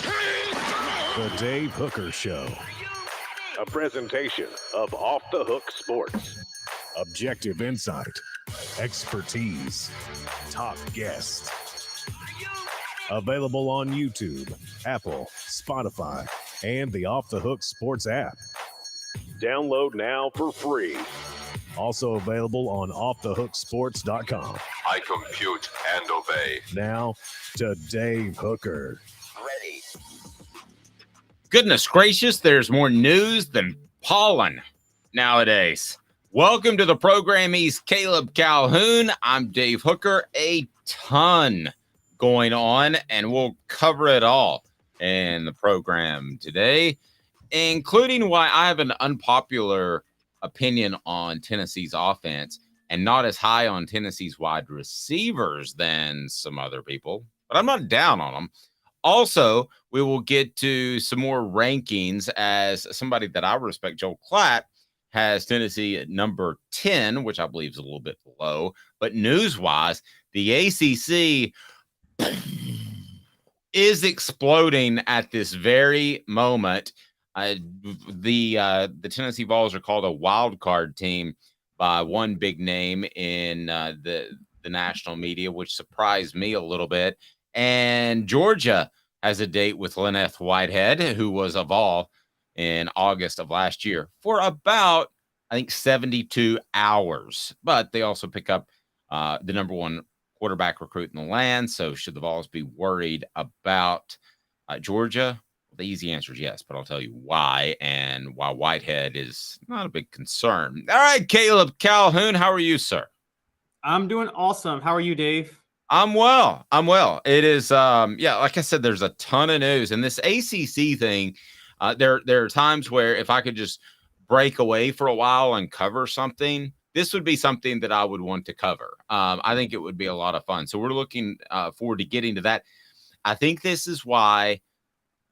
The Dave Hooker Show. A presentation of Off the Hook Sports. Objective insight, expertise, top guests. Available on YouTube, Apple, Spotify, and the Off the Hook Sports app. Download now for free. Also available on offthehooksports.com. I compute and obey. Now to Dave Hooker. Ready. Goodness gracious, there's more news than pollen nowadays. Welcome to the program. He's Caleb Calhoun. I'm Dave Hooker. A ton going on, and we'll cover it all in the program today, including why I have an unpopular opinion on Tennessee's offense and not as high on Tennessee's wide receivers than some other people, but I'm not down on them. Also, we will get to some more rankings as somebody that I respect, Joel Klatt, has Tennessee at number 10, which I believe is a little bit low. But news-wise, the ACC is exploding at this very moment. The Tennessee Vols are called a wild card team by one big name in the national media, which surprised me a little bit. And Georgia has a date with Lynette Whitehead, who was a Vol in August of last year for about, I think, 72 hours. But they also pick up the number one quarterback recruit in the land. So should the Vols be worried about Georgia? The easy answer is yes, but I'll tell you why and why Whitehead is not a big concern. All right, Caleb Calhoun, how are you, sir? I'm doing awesome. How are you, Dave? I'm well. It is, like I said, there's a ton of news. And this ACC thing, there are times where if I could just break away for a while and cover something, this would be something that I would want to cover. I think it would be a lot of fun. So we're looking forward to getting to that. I think this is why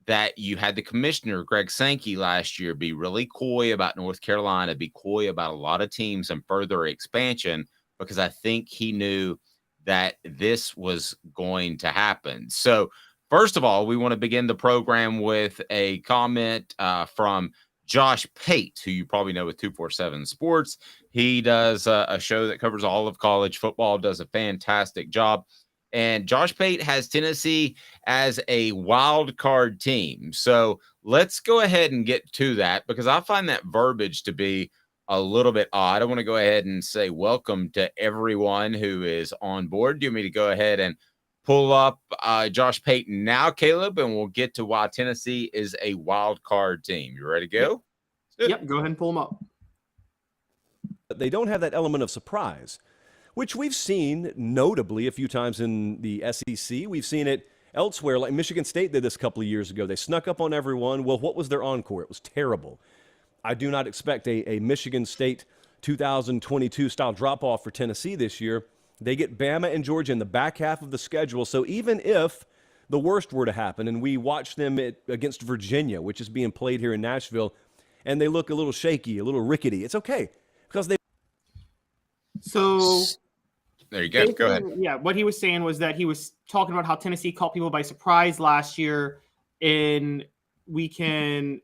that you had the commissioner, Greg Sankey, last year be really coy about North Carolina, be coy about a lot of teams and further expansion, because I think he knew that this was going to happen. So first of all, we want to begin the program with a comment from Josh Pate, who you probably know with 247 Sports. He does a show that covers all of college football, does a fantastic job. And Josh Pate has Tennessee as a wild card team. So let's go ahead and get to that, because I find that verbiage to be a little bit odd. I want to go ahead and say welcome to everyone who is on board. Do you want me to go ahead and pull up Josh Pate now, Caleb, and we'll get to why Tennessee is a wild card team. You ready to go? Yep, go ahead and pull them up. They don't have that element of surprise, which we've seen notably a few times in the SEC. We've seen it elsewhere, like Michigan State did this a couple of years ago. They snuck up on everyone. Well, what was their encore? It was terrible. I do not expect a Michigan State 2022 style drop-off for Tennessee this year. They get Bama and Georgia in the back half of the schedule. So even if the worst were to happen, and we watch them against Virginia, which is being played here in Nashville, and they look a little shaky, a little rickety, it's okay, because they... So there you go. Go ahead. Yeah, what he was saying was that he was talking about how Tennessee caught people by surprise last year, and you can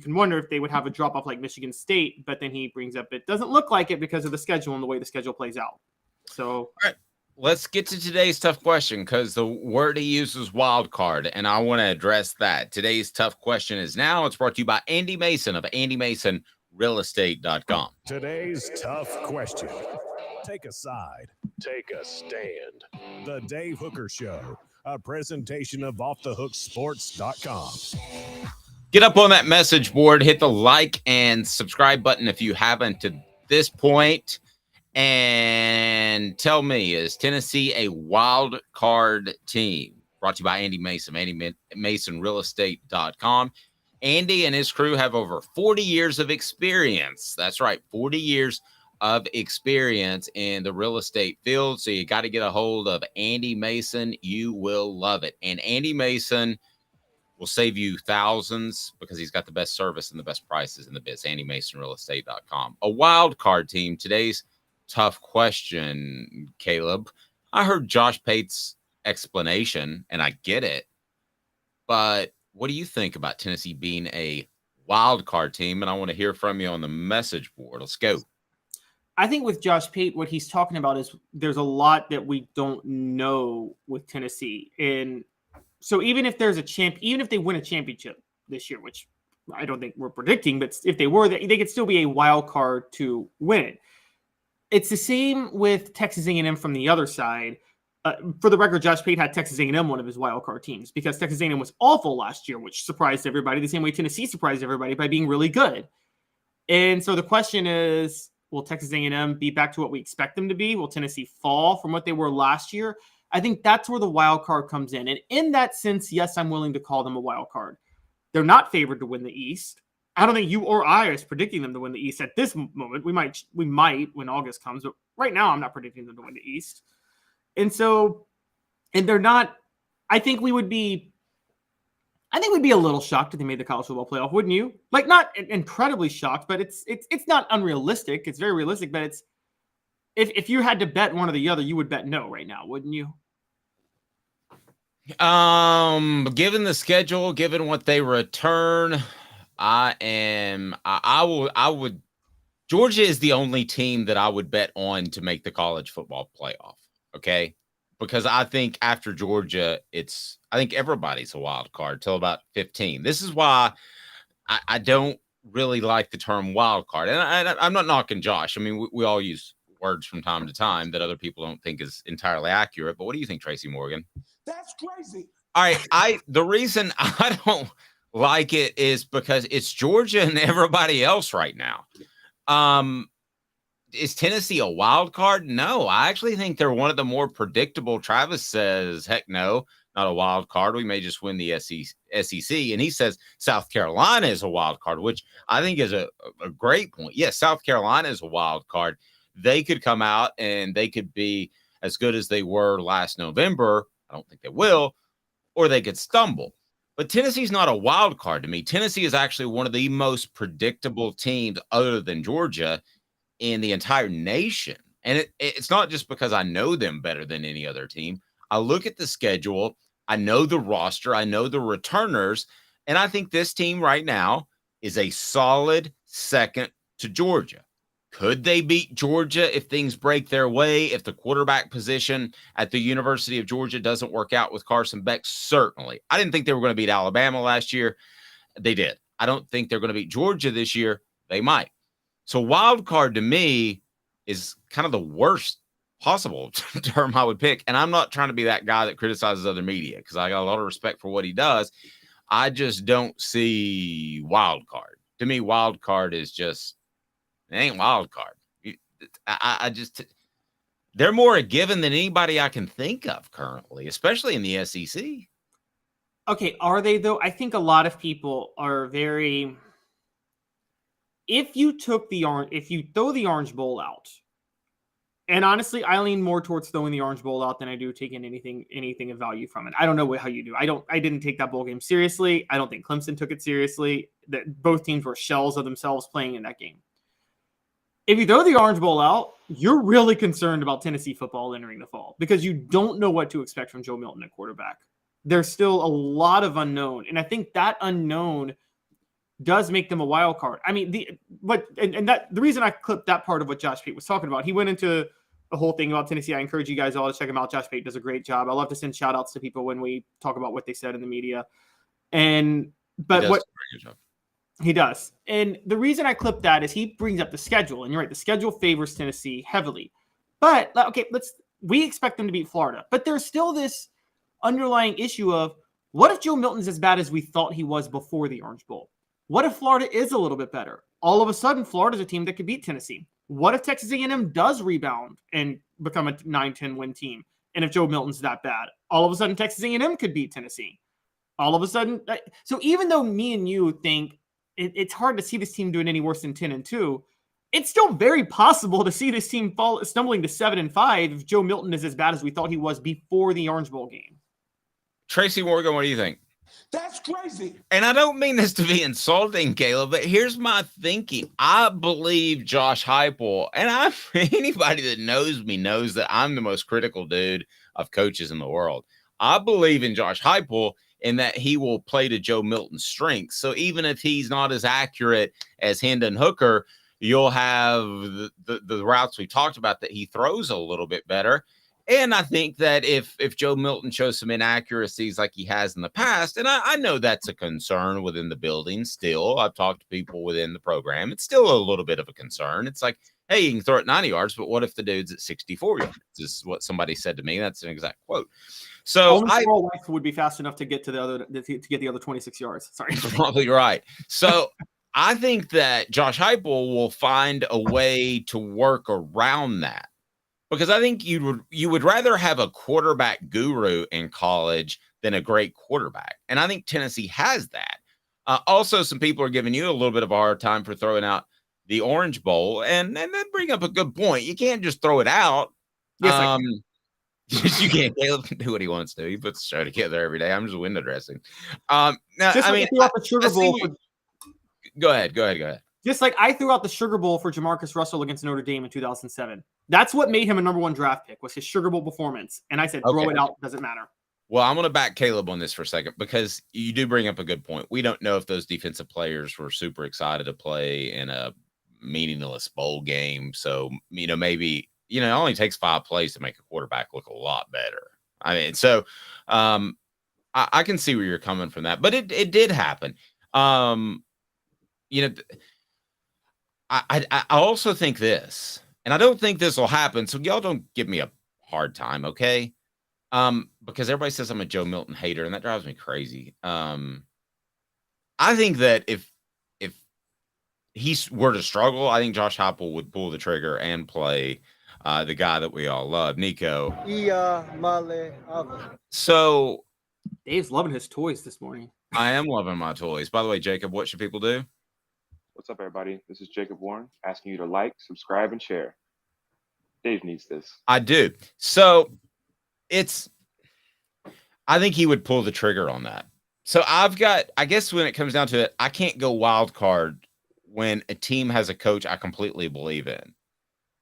wonder if they would have a drop off like Michigan State, but then he brings up it doesn't look like it because of the schedule and the way the schedule plays out. So all right, let's get to today's tough question, because the word he uses wild card, and I want to address that. Today's tough question is now. It's brought to you by Andy Mason of AndyMasonRealEstate.com. Today's tough question. Take a side. Take a stand. The Dave Hooker Show. A presentation of offthehooksports.com. Get up on that message board, hit the like and subscribe button if you haven't to this point, and tell me, is Tennessee a wild card team? Brought to you by Andy Mason, AndyMasonRealEstate.com. Andy and his crew have over 40 years of experience. That's right, 40 years of experience in the real estate field. So you got to get a hold of Andy Mason. You will love it. And Andy Mason will save you thousands because he's got the best service and the best prices in the biz. AndyMasonRealEstate.com. A wild card team. Today's tough question, Caleb. I heard Josh Pate's explanation, and I get it. But what do you think about Tennessee being a wild card team? And I want to hear from you on the message board. Let's go. I think with Josh Pate, what he's talking about is there's a lot that we don't know with Tennessee. And so even if there's even if they win a championship this year, which I don't think we're predicting, but if they were, they could still be a wild card to win it. It's the same with Texas A&M from the other side. For the record, Josh Pate had Texas A&M one of his wild card teams because Texas A&M was awful last year, which surprised everybody the same way Tennessee surprised everybody by being really good. And so the question is, will Texas A&M be back to what we expect them to be? Will Tennessee fall from what they were last year? I think that's where the wild card comes in. And in that sense, yes, I'm willing to call them a wild card. They're not favored to win the East. I don't think you or I is predicting them to win the East at this moment. We might when August comes, but right now I'm not predicting them to win the East. And so, and they're not, I think we'd be a little shocked if they made the college football playoff, wouldn't you? Like, not incredibly shocked, but it's not unrealistic. It's very realistic, but it's, if you had to bet one or the other, you would bet no right now, wouldn't you? Given the schedule, given what they return, Georgia is the only team that I would bet on to make the college football playoff. Okay. Because I think after Georgia, I think everybody's a wild card till about 15. This is why I don't really like the term wild card. And I'm not knocking Josh. I mean, we all use words from time to time that other people don't think is entirely accurate. But what do you think, Tracy Morgan? That's crazy. All right. The reason I don't like it is because it's Georgia and everybody else right now. Is Tennessee a wild card? No, I actually think they're one of the more predictable. Travis says, heck no, not a wild card. We may just win the SEC. And he says South Carolina is a wild card, which I think is a great point. Yes, South Carolina is a wild card. They could come out and they could be as good as they were last November. I don't think they will, or they could stumble. But Tennessee's not a wild card to me. Tennessee is actually one of the most predictable teams other than Georgia in the entire nation. And it's not just because I know them better than any other team. I look at the schedule, I know the roster, I know the returners, and I think this team right now is a solid second to Georgia. Could they beat Georgia if things break their way, if the quarterback position at the University of Georgia doesn't work out with Carson Beck? Certainly. I didn't think they were going to beat Alabama last year. They did. I don't think they're going to beat Georgia this year. They might. So wild card to me is kind of the worst possible term I would pick. And I'm not trying to be that guy that criticizes other media because I got a lot of respect for what he does. I just don't see wild card. To me, wild card is just, it ain't wild card. They're more a given than anybody I can think of currently, especially in the SEC. Okay, are they though? I think a lot of people are very... If you throw the Orange Bowl out, and honestly, I lean more towards throwing the Orange Bowl out than I do taking anything of value from it. I don't know how you do. I didn't take that bowl game seriously. I don't think Clemson took it seriously. That both teams were shells of themselves playing in that game. If you throw the Orange Bowl out, you're really concerned about Tennessee football entering the fall because you don't know what to expect from Joe Milton at quarterback. There's still a lot of unknown, and I think that unknown does make them a wild card. I mean, the reason I clipped that part of what Josh Pate was talking about, he went into the whole thing about Tennessee. I encourage you guys all to check him out. Josh Pate does a great job. I love to send shout outs to people when we talk about what they said in the media. He does. And the reason I clipped that is he brings up the schedule, and you're right, the schedule favors Tennessee heavily. But okay, we expect them to beat Florida, but there's still this underlying issue of what if Joe Milton's as bad as we thought he was before the Orange Bowl? What if Florida is a little bit better? All of a sudden, Florida's a team that could beat Tennessee. What if Texas A&M does rebound and become a 9-10 win team? And if Joe Milton's that bad, all of a sudden Texas A&M could beat Tennessee. All of a sudden, so even though me and you think it's hard to see this team doing any worse than 10-2, it's still very possible to see this team stumbling to 7-5 if Joe Milton is as bad as we thought he was before the Orange Bowl game. Tracy Morgan, what do you think? That's crazy. And I don't mean this to be insulting, Caleb, but here's my thinking. I believe Josh Heupel, and anybody that knows me knows that I'm the most critical dude of coaches in the world. I believe in Josh Heupel. in that he will play to Joe Milton's strengths. So even if he's not as accurate as Hendon Hooker, you'll have the routes we talked about that he throws a little bit better. And I think that if Joe Milton shows some inaccuracies like he has in the past, and I know that's a concern within the building still. I've talked to people within the program. It's still a little bit of a concern. It's like, hey, you can throw it 90 yards, but what if the dude's at 64 yards? This is what somebody said to me. That's an exact quote. So Squirrel White would be fast enough to get to the other 26 yards. Sorry. Probably right. So I think that Josh Heupel will find a way to work around that. Because I think you would rather have a quarterback guru in college than a great quarterback. And I think Tennessee has that. Also, some people are giving you a little bit of a hard time for throwing out the Orange Bowl. And then bring up a good point. You can't just throw it out. Yes, You can't. Caleb can do what he wants to. He puts the show together every day. I'm just window dressing. Now, just I like mean, threw out the Sugar Bowl. Go ahead. Just like I threw out the Sugar Bowl for Jamarcus Russell against Notre Dame in 2007. That's what made him a number 1 draft pick, was his Sugar Bowl performance. And I said, throw it out. Doesn't matter. Well, I'm going to back Caleb on this for a second because you do bring up a good point. We don't know if those defensive players were super excited to play in a meaningless bowl game. So, maybe, it only takes 5 plays to make a quarterback look a lot better. I mean, so I can see where you're coming from that, but it did happen. I also think this, and I don't think this will happen, so y'all don't give me a hard time, okay? Because everybody says I'm a Joe Milton hater, and that drives me crazy. I think that if he were to struggle, I think Josh Heupel would pull the trigger and play the guy that we all love, Nico. So Dave's loving his toys this morning. I am loving my toys. By the way, Jacob, what should people do? What's up, everybody? This is Jacob Warren asking you to like, subscribe, and share. Dave needs this. I do. So I think he would pull the trigger on that. So I guess when it comes down to it, I can't go wild card when a team has a coach I completely believe in.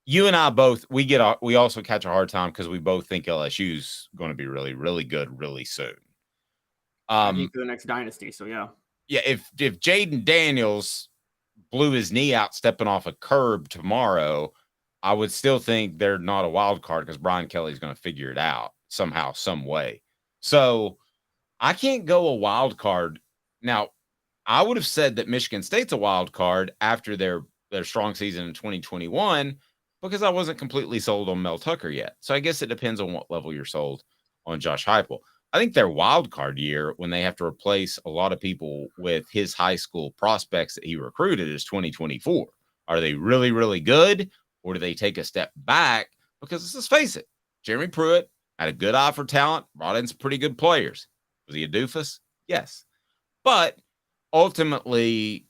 You and I both, we also catch a hard time because we both think LSU's going to be really, really good really soon. For the next dynasty. So yeah. Yeah. If Jaden Daniels blew his knee out stepping off a curb tomorrow, I would still think they're not a wild card because Brian Kelly's going to figure it out somehow, some way. So I can't go a wild card. Now, I would have said that Michigan State's a wild card after their strong season in 2021 because I wasn't completely sold on Mel Tucker yet. So I guess it depends on what level you're sold on Josh Heupel. I think their wild card year, when they have to replace a lot of people with his high school prospects that he recruited, is 2024. Are they really, really good, or do they take a step back? Because let's face it, Jeremy Pruitt had a good eye for talent, brought in some pretty good players. Was he a doofus? Yes. But ultimately,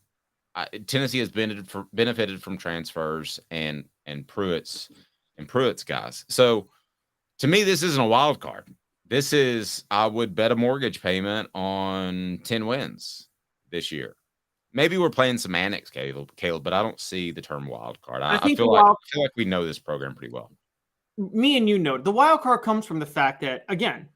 Tennessee has benefited from transfers and Pruitt's guys. So to me, this isn't a wild card. This is, I would bet a mortgage payment on 10 wins this year. Maybe we're playing semantics, Caleb, but I don't see the term wild card. I feel like we know this program pretty well. Me and you know, the wild card comes from the fact that, again,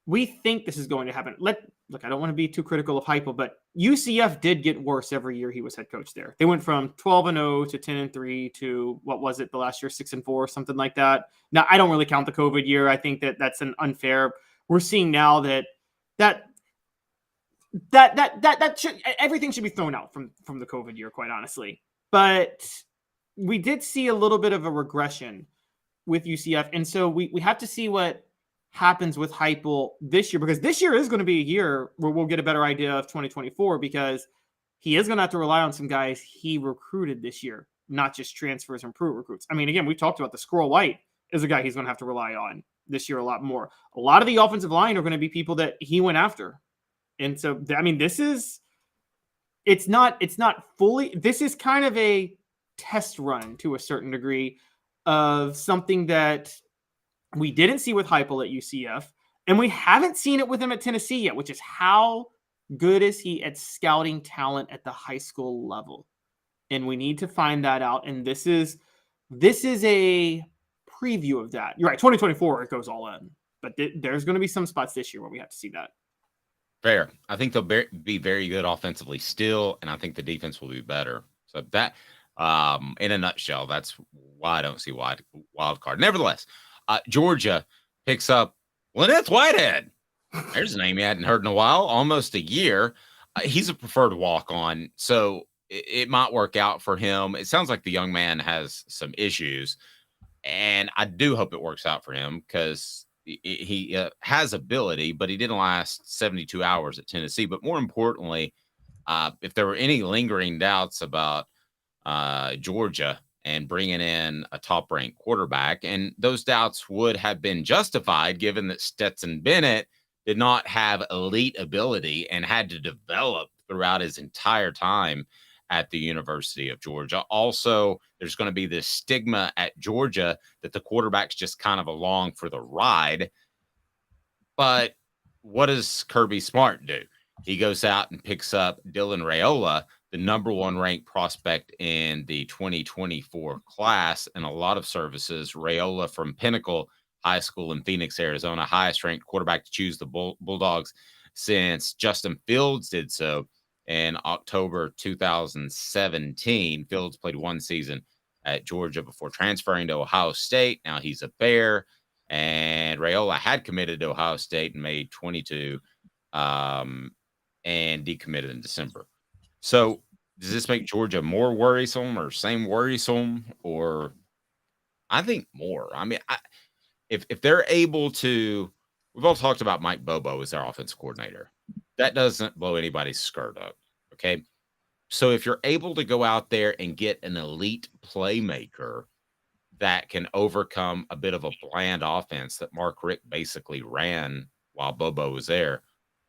we think this is going to happen. Look, I don't want to be too critical of Heupel, but UCF did get worse every year he was head coach there. They went from 12-0 to 10-3 to, what was it, the last year, 6-4, something like that. Now, I don't really count the COVID year. I think that's an unfair. We're seeing now that everything should be thrown out from the COVID year, quite honestly. But we did see a little bit of a regression with UCF, and so we have to see what happens with Heupel this year, because this year is going to be a year where we'll get a better idea of 2024, because he is going to have to rely on some guys he recruited this year, not just transfers and Pruitt recruits. I mean, again, we talked about the Squirrel White is a guy he's going to have to rely on this year a lot more. A lot of the offensive line are going to be people that he went after. And so, I mean, it's not fully, this is kind of a test run to a certain degree of something that we didn't see with Heupel at UCF, and we haven't seen it with him at Tennessee yet, which is how good is he at scouting talent at the high school level. And we need to find that out. And this is a preview of that. You're right. 2024, it goes all in, but there's going to be some spots this year where we have to see that. Fair. I think they'll be very good offensively still, and I think the defense will be better. So that, in a nutshell, that's why I don't see wild card. Nevertheless, Georgia picks up Lynette Whitehead. There's a name you hadn't heard in a while, almost a year. He's a preferred walk-on, so it might work out for him. It sounds like the young man has some issues, and I do hope it works out for him because he has ability, but he didn't last 72 hours at Tennessee. But more importantly, if there were any lingering doubts about Georgia and bringing in a top-ranked quarterback, and those doubts would have been justified given that Stetson Bennett did not have elite ability and had to develop throughout his entire time at the University of Georgia. Also, there's going to be this stigma at Georgia that the quarterback's just kind of along for the ride. But what does Kirby Smart do? He goes out and picks up Dylan Raiola, the number one ranked prospect in the 2024 class, and a lot of services. Raiola from Pinnacle High School in Phoenix, Arizona, highest ranked quarterback to choose the Bulldogs since Justin Fields did so in October 2017. Fields played one season at Georgia before transferring to Ohio State. Now he's a Bear, and Raiola had committed to Ohio State in May 22 and decommitted in December. So does this make Georgia more worrisome or same worrisome? Or I think more. I mean, if they're able to, we've all talked about Mike Bobo as their offensive coordinator. That doesn't blow anybody's skirt up, okay? So if you're able to go out there and get an elite playmaker that can overcome a bit of a bland offense that Mark Richt basically ran while Bobo was there,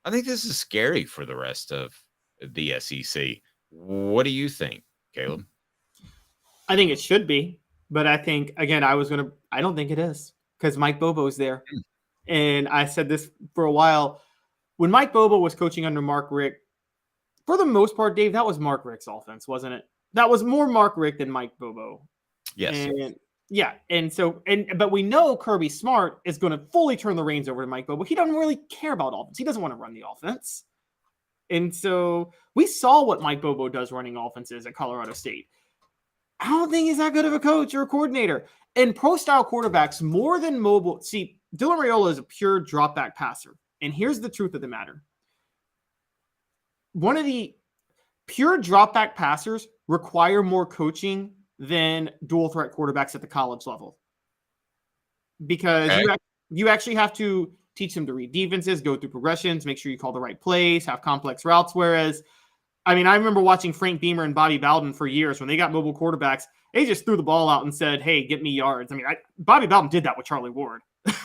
I think this is scary for the rest of the SEC. What do you think, Caleb? I think it should be, but I think, again, I don't think it is because Mike Bobo's there. And I said this for a while. When Mike Bobo was coaching under Mark Richt, for the most part, Dave, that was Mark Richt's offense, wasn't it? That was more Mark Richt than Mike Bobo. Yes. And yeah. But we know Kirby Smart is going to fully turn the reins over to Mike Bobo. He doesn't really care about offense. He doesn't want to run the offense. And so we saw what Mike Bobo does running offenses at Colorado State. I don't think he's that good of a coach or a coordinator. And pro-style quarterbacks, more than mobile. See, Dylan Raiola is a pure drop-back passer. And here's the truth of the matter. One of the pure drop-back passers require more coaching than dual-threat quarterbacks at the college level. Because you actually have to teach them to read defenses, go through progressions, make sure you call the right plays, have complex routes. Whereas, I mean, I remember watching Frank Beamer and Bobby Bowden for years when they got mobile quarterbacks. They just threw the ball out and said, hey, get me yards. I mean, Bobby Bowden did that with Charlie Ward.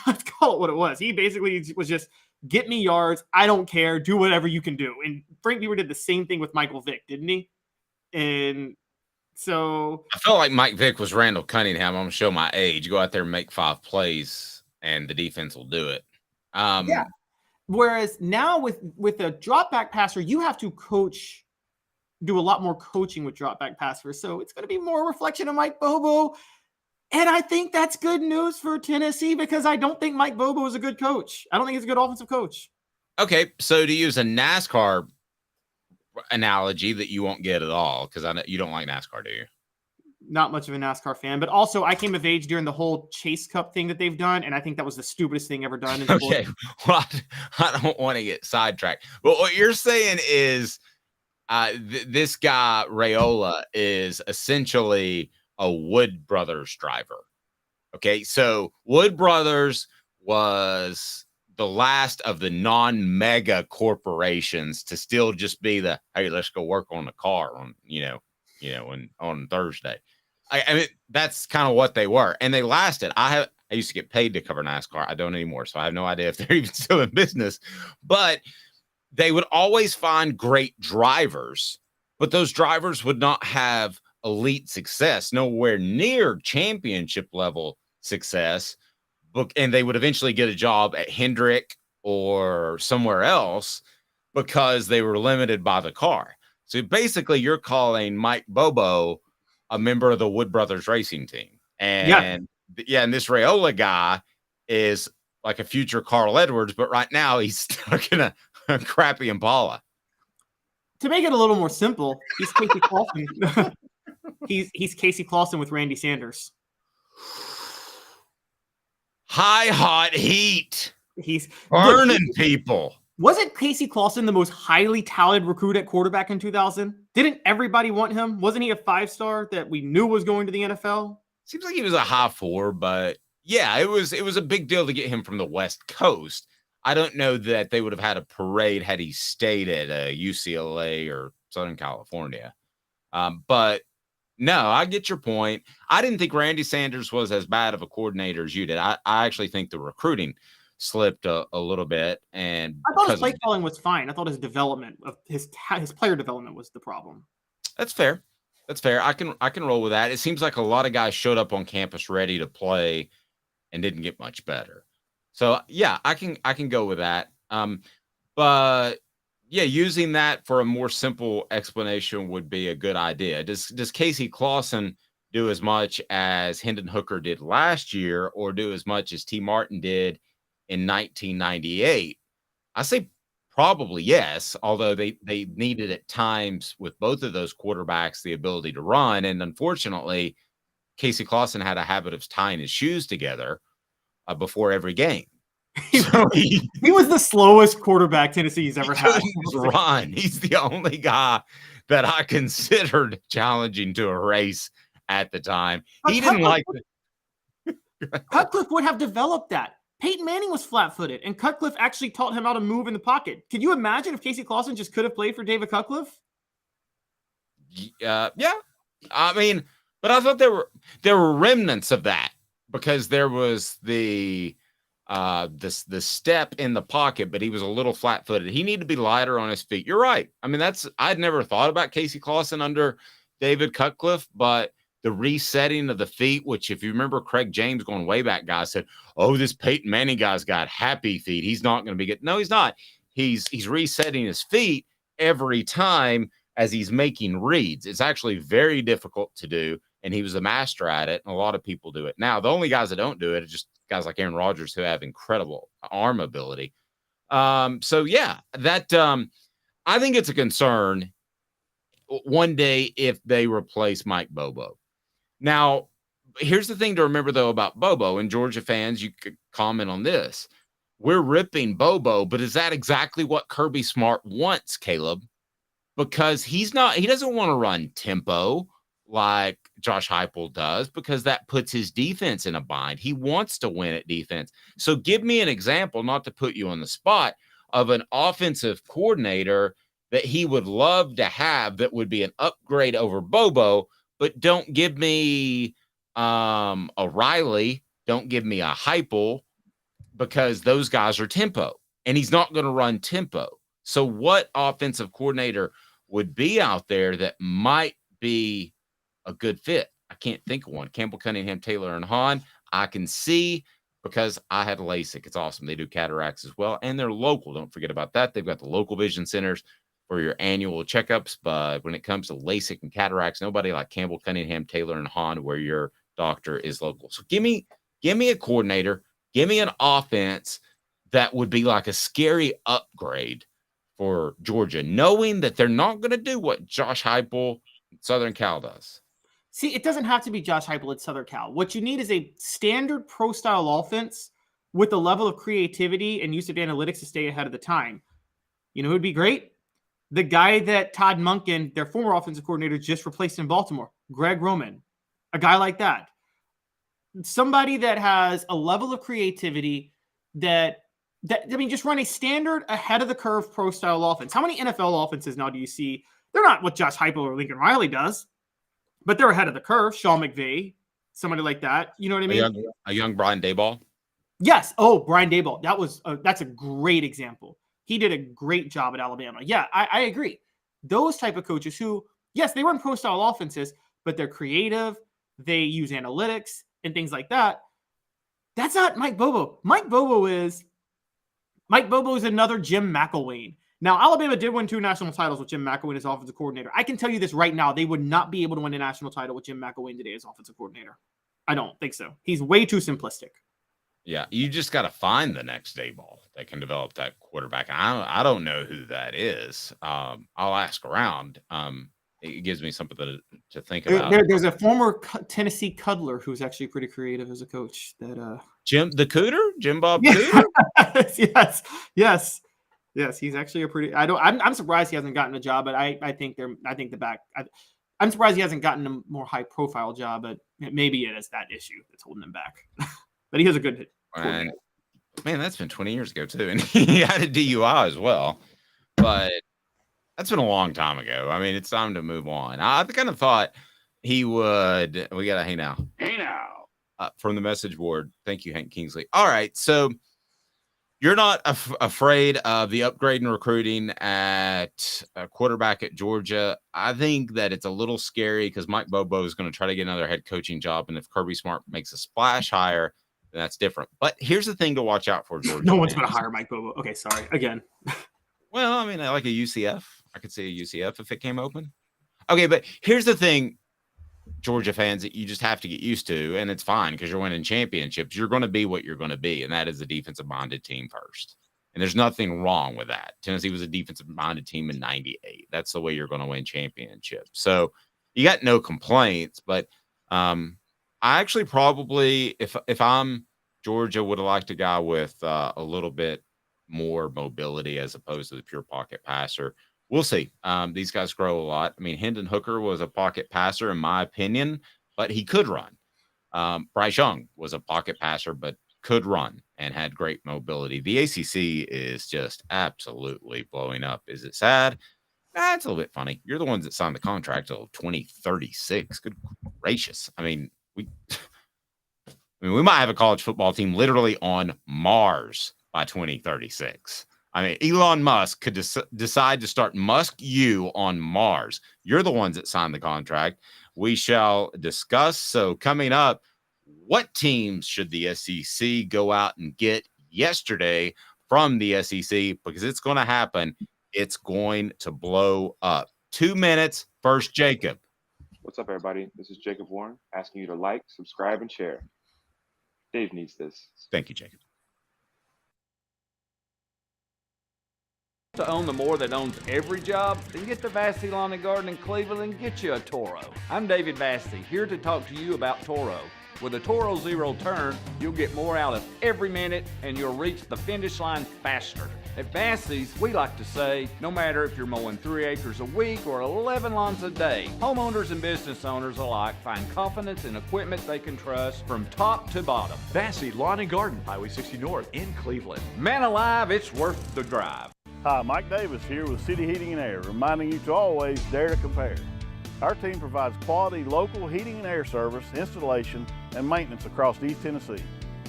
Let's call it what it was. He basically was just, get me yards. I don't care. Do whatever you can do. And Frank Beamer did the same thing with Michael Vick, didn't he? And so I felt like Mike Vick was Randall Cunningham. I'm going to show my age. Go out there and make 5 plays, and the defense will do it. Yeah. Whereas now with a drop back passer, you have to do a lot more coaching with drop back passers. So it's going to be more reflection of Mike Bobo. And I think that's good news for Tennessee because I don't think Mike Bobo is a good coach. I don't think he's a good offensive coach. Okay. So to use a NASCAR analogy that you won't get at all, because I know you don't like NASCAR, do you? Not much of a NASCAR fan, but also I came of age during the whole Chase Cup thing that they've done, and I think that was the stupidest thing ever done. Okay, well, I don't want to get sidetracked. But what you're saying is this guy, Raiola, is essentially a Wood Brothers driver. Okay, so Wood Brothers was the last of the non-mega corporations to still just be the, hey, let's go work on the car on, on Thursday. I mean, that's kind of what they were. And they lasted. I used to get paid to cover NASCAR. I don't anymore. So I have no idea if they're even still in business. But they would always find great drivers, but those drivers would not have elite success, nowhere near championship level success. And they would eventually get a job at Hendrick or somewhere else because they were limited by the car. So basically, you're calling Mike Bobo a member of the Wood Brothers racing team. And and this Raiola guy is like a future Carl Edwards, but right now he's stuck in a crappy Impala. To make it a little more simple, he's Casey Clausen. he's Casey Clausen with Randy Sanders. High hot heat. He's burning people. Wasn't Casey Clausen the most highly touted recruit at quarterback in 2000? Didn't everybody want him? Wasn't he a 5-star that we knew was going to the NFL? Seems like he was a high 4, but yeah, it was a big deal to get him from the West Coast. I don't know that they would have had a parade had he stayed at UCLA or Southern California. But no, I get your point. I didn't think Randy Sanders was as bad of a coordinator as you did. I actually think the recruiting slipped a little bit. And I thought his play calling was fine. I thought his development of his player development was the problem. That's fair. That's fair. I can roll with that. It seems like a lot of guys showed up on campus ready to play and didn't get much better. So yeah, I can go with that. But yeah, using that for a more simple explanation would be a good idea. Does Casey Clausen do as much as Hendon Hooker did last year, or do as much as T. Martin did in 1998? I say probably yes, although they needed at times with both of those quarterbacks the ability to run. And unfortunately, Casey Clausen had a habit of tying his shoes together before every game. So he was the slowest quarterback Tennessee's ever had. Run. He's the only guy that I considered challenging to a race at the time. He didn't like it. Cutcliffe would have developed that. Peyton Manning was flat-footed, and Cutcliffe actually taught him how to move in the pocket. Can you imagine if Casey Clausen just could have played for David Cutcliffe? Yeah. I mean, but I thought there were remnants of that, because there was the step in the pocket, but he was a little flat-footed. He needed to be lighter on his feet. You're right. I mean, I'd never thought about Casey Clausen under David Cutcliffe, but the resetting of the feet, which if you remember Craig James going way back, guy said, oh, this Peyton Manning guy's got happy feet. He's not going to be good. No, he's not. He's resetting his feet every time as he's making reads. It's actually very difficult to do, and he was a master at it, and a lot of people do it. Now, the only guys that don't do it are just guys like Aaron Rodgers who have incredible arm ability. So, yeah, that I think it's a concern one day if they replace Mike Bobo. Now, here's the thing to remember, though, about Bobo, and Georgia fans, you could comment on this. We're ripping Bobo, but is that exactly what Kirby Smart wants, Caleb? Because he doesn't want to run tempo like Josh Heupel does, because that puts his defense in a bind. He wants to win at defense. So give me an example, not to put you on the spot, of an offensive coordinator that he would love to have that would be an upgrade over Bobo, but don't give me a Riley, don't give me a Heupel, because those guys are tempo, and he's not going to run tempo. So what offensive coordinator would be out there that might be a good fit? I can't think of one. Campbell, Cunningham, Taylor, and Hahn, I can see, because I had LASIK. It's awesome. They do cataracts as well, and they're local. Don't forget about that. They've got the local vision centers for your annual checkups. But when it comes to LASIK and cataracts, nobody like Campbell, Cunningham, Taylor, and Hahn, where your doctor is local. So give me a coordinator, give me an offense that would be like a scary upgrade for Georgia, knowing that they're not going to do what Josh Heupel Southern Cal does. See, it doesn't have to be Josh Heupel at Southern Cal. What you need is a standard pro-style offense with a level of creativity and use of analytics to stay ahead of the time. You know who would be great? The guy that Todd Monken, their former offensive coordinator, just replaced in Baltimore, Greg Roman. A guy like that. Somebody that has a level of creativity that just run a standard ahead of the curve pro-style offense. How many NFL offenses now do you see? They're not what Josh Heupel or Lincoln Riley does, but they're ahead of the curve. Sean McVay, somebody like that. You know what I mean? A young Brian Daboll. Yes. Oh, Brian Daboll. That's a great example. He did a great job at Alabama. Yeah, I agree. Those type of coaches who, yes, they run pro-style offenses, but they're creative. They use analytics and things like that. That's not Mike Bobo. Mike Bobo is another Jim McElwain. Now, Alabama did win 2 national titles with Jim McElwain as offensive coordinator. I can tell you this right now. They would not be able to win a national title with Jim McElwain today as offensive coordinator. I don't think so. He's way too simplistic. Yeah, you just got to find the next Daboll. that can develop that quarterback. And I don't know who that is. I'll ask around. It gives me something to think about. There's a former Tennessee Cuddler who's actually pretty creative as a coach. That Jim Bob Cooter. Yes. He's actually a pretty. I'm surprised he hasn't gotten a job, but I'm surprised he hasn't gotten a more high profile job. But maybe it is that issue that's holding him back. But he has a good hit. Man, that's been 20 years ago too, and he had a DUI as well. But that's been a long time ago. I mean, it's time to move on. I kind of thought he would. We got a hey now from the message board. Thank you, Hank Kingsley. All right, so you're not afraid of the upgrade in recruiting at quarterback at Georgia. I think that it's a little scary because Mike Bobo is going to try to get another head coaching job, and if Kirby Smart makes a splash hire, then that's different. But here's the thing to watch out for, Georgia. No one's going to hire Mike Bobo. Okay, sorry again. Well, I mean, I like a UCF. I could see a UCF if it came open. Okay, but here's the thing, Georgia fans, that you just have to get used to, and it's fine because you're winning championships. You're going to be what you're going to be, and that is a defensive-minded team first. And there's nothing wrong with that. Tennessee was a defensive-minded team in 98. That's the way you're going to win championships. So you got no complaints, but I actually probably, if I'm Georgia, would have liked a guy with a little bit more mobility as opposed to the pure pocket passer. We'll see. These guys grow a lot. I mean, Hendon Hooker was a pocket passer, in my opinion, but he could run. Bryce Young was a pocket passer, but could run and had great mobility. The ACC is just absolutely blowing up. Is it sad? Nah, it's a little bit funny. You're the ones that signed the contract till 2036. Good gracious. I mean, we might have a college football team literally on Mars by 2036. I mean, Elon Musk could decide to start Musk U on Mars. You're the ones that signed the contract. We shall discuss. So coming up, what teams should the SEC go out and get yesterday from the SEC? Because it's going to happen. It's going to blow up. 2 minutes. First, Jacob. What's up, everybody? This is Jacob Warren asking you to like, subscribe, and share. Dave needs this. Thank you, Jacob. To own the more that owns every job, then get to Vassy Lawn and Garden in Cleveland and get you a Toro. I'm David Vassy, here to talk to you about Toro. With a Toro Zero Turn, you'll get more out of every minute and you'll reach the finish line faster. At Vassy's, we like to say, no matter if you're mowing 3 acres a week or 11 lawns a day, homeowners and business owners alike find confidence in equipment they can trust from top to bottom. Vassy Lawn and Garden, Highway 60 North in Cleveland. Man alive, it's worth the drive. Hi, Mike Davis here with City Heating and Air, reminding you to always dare to compare. Our team provides quality local heating and air service, installation, and maintenance across East Tennessee.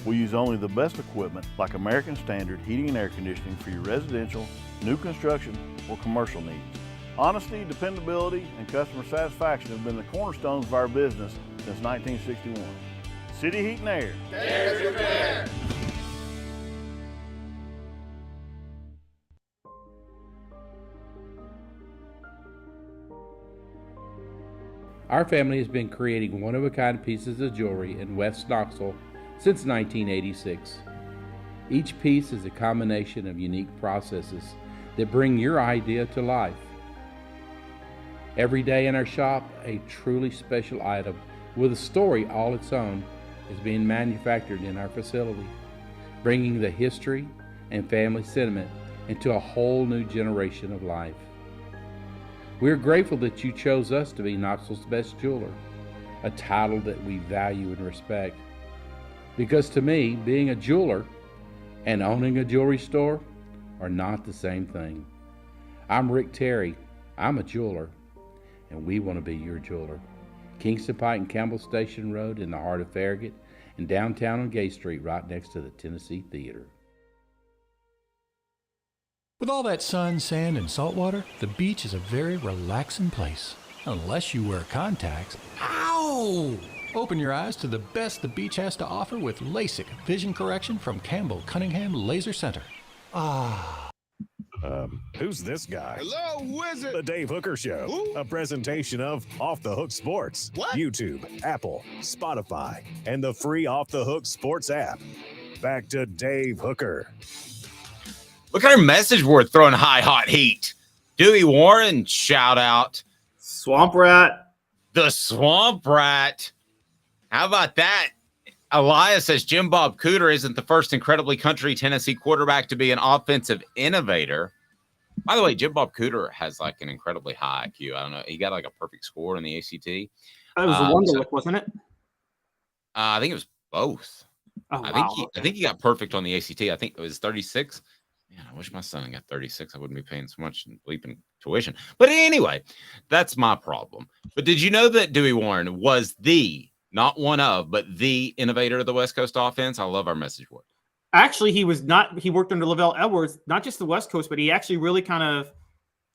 We use only the best equipment like American Standard heating and air conditioning for your residential, new construction, or commercial needs. Honesty, dependability, and customer satisfaction have been the cornerstones of our business since 1961. City Heat and Air. Dare to compare. Our family has been creating one-of-a-kind pieces of jewelry in West Knoxville since 1986. Each piece is a combination of unique processes that bring your idea to life. Every day in our shop, a truly special item with a story all its own is being manufactured in our facility, bringing the history and family sentiment into a whole new generation of life. We are grateful that you chose us to be Knoxville's best jeweler, a title that we value and respect. Because to me, being a jeweler and owning a jewelry store are not the same thing. I'm Rick Terry. I'm a jeweler, and we want to be your jeweler. Kingston Pike and Campbell Station Road in the heart of Farragut, and downtown on Gay Street right next to the Tennessee Theater. With all that sun, sand, and salt water, the beach is a very relaxing place. Unless you wear contacts. Ow! Open your eyes to the best the beach has to offer with LASIK vision correction from Campbell Cunningham Laser Center. Ah. Who's this guy? Hello, wizard. The Dave Hooker Show. Who? A presentation of Off the Hook Sports. What? YouTube, Apple, Spotify, and the free Off the Hook Sports app. Back to Dave Hooker. Look at our message board throwing high hot heat. Dewey Warren, shout out. Swamp Rat. The Swamp Rat. How about that? Elias says Jim Bob Cooter isn't the first incredibly country Tennessee quarterback to be an offensive innovator. By the way, Jim Bob Cooter has like an incredibly high IQ. I don't know. He got like a perfect score in the ACT. It was a Wonderlic, wasn't it? I think it was both. Oh, I think he got perfect on the ACT. I think it was 36. Man, I wish my son got 36. I wouldn't be paying so much in bleeping tuition. But anyway, that's my problem. But did you know that Dewey Warren was not one of, but the innovator of the West Coast offense? I love our message board. Actually, he was not. He worked under Lavelle Edwards, not just the West Coast, but he actually really kind of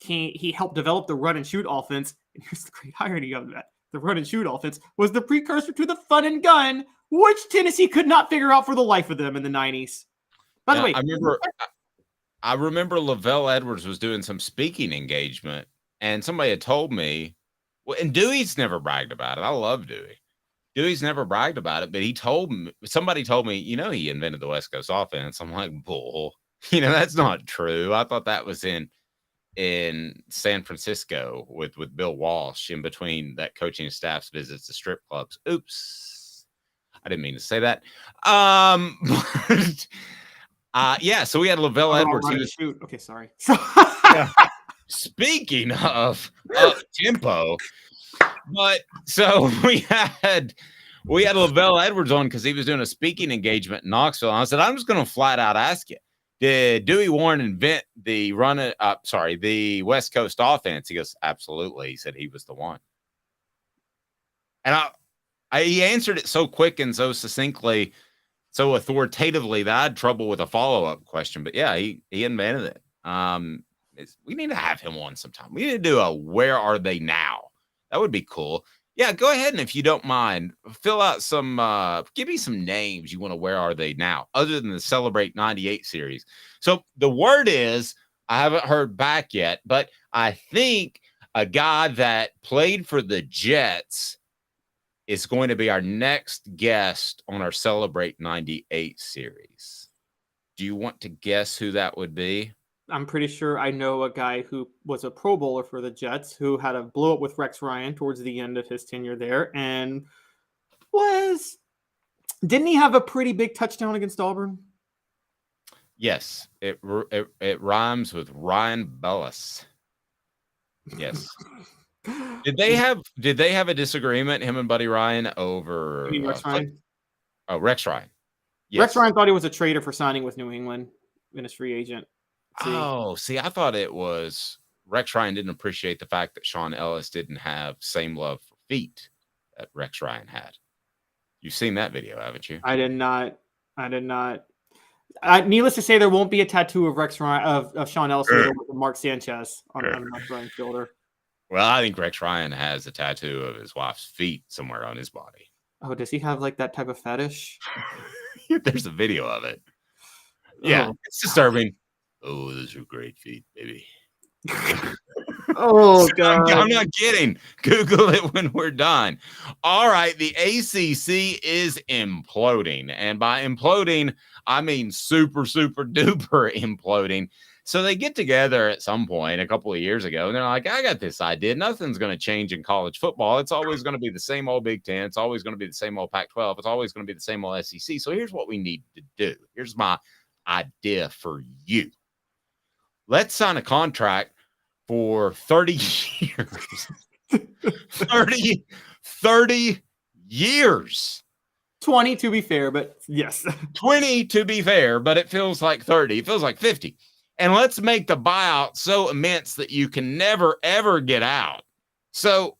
he helped develop the run and shoot offense. And here's the great irony of that. The run and shoot offense was the precursor to the fun and gun, which Tennessee could not figure out for the life of them in the 90s. By the way, I remember Lavelle Edwards was doing some speaking engagement, and somebody had told me, well, and Dewey's never bragged about it. I love Dewey. Dewey's never bragged about it, but somebody told me, he invented the West Coast offense. I'm like, bull. That's not true. I thought that was in San Francisco with Bill Walsh in between that coaching staff's visits to strip clubs. Oops. I didn't mean to say that. Yeah, so we had Lavelle Edwards. Okay, sorry. Speaking of tempo, but so we had Lavelle Edwards on because he was doing a speaking engagement in Knoxville. And I said, I'm just going to flat out ask you, did Dewey Warren invent the West Coast offense? He goes, absolutely. He said he was the one. And he answered it so quick and so succinctly, so authoritatively that I had trouble with a follow-up question. But yeah, he invented it. We need to have him on sometime. We need to do a where are they now? That would be cool. Yeah, go ahead, and if you don't mind, fill out some give me some names you want to where are they now, other than the Celebrate 98 series. So the word is, I haven't heard back yet, but I think a guy that played for the Jets is going to be our next guest on our Celebrate 98 series. Do you want to guess who that would be? I'm pretty sure I know a guy who was a Pro Bowler for the Jets who had a blow up with Rex Ryan towards the end of his tenure there, and didn't he have a pretty big touchdown against Auburn? Yes, it rhymes with Ryan Bellis. Yes. Did they have a disagreement, him and Buddy Ryan, over Rex Ryan? Rex Ryan. Yes. Rex Ryan thought he was a traitor for signing with New England in his free agent. See, I thought it was Rex Ryan didn't appreciate the fact that Sean Ellis didn't have same love for feet that Rex Ryan had. You've seen that video, haven't you? I did not. Needless to say, there won't be a tattoo of Rex Ryan of Sean Ellis with Mark Sanchez on Rex Ryan's shoulder. Well, I think Rex Ryan has a tattoo of his wife's feet somewhere on his body. Oh, does he have like that type of fetish? There's a video of it. Yeah, It's disturbing. Oh, those are great feet, baby. Oh, God. I'm not kidding. Google it when we're done. All right. The ACC is imploding. And by imploding, I mean super, super duper imploding. So they get together at some point a couple of years ago, and they're like, I got this idea. Nothing's going to change in college football. It's always going to be the same old Big Ten. It's always going to be the same old Pac-12. It's always going to be the same old SEC. So here's what we need to do. Here's my idea for you. Let's sign a contract for 30 years. 30 years. 20 to be fair, but yes. 20 to be fair, but it feels like 30. It feels like 50. And let's make the buyout so immense that you can never, ever get out. So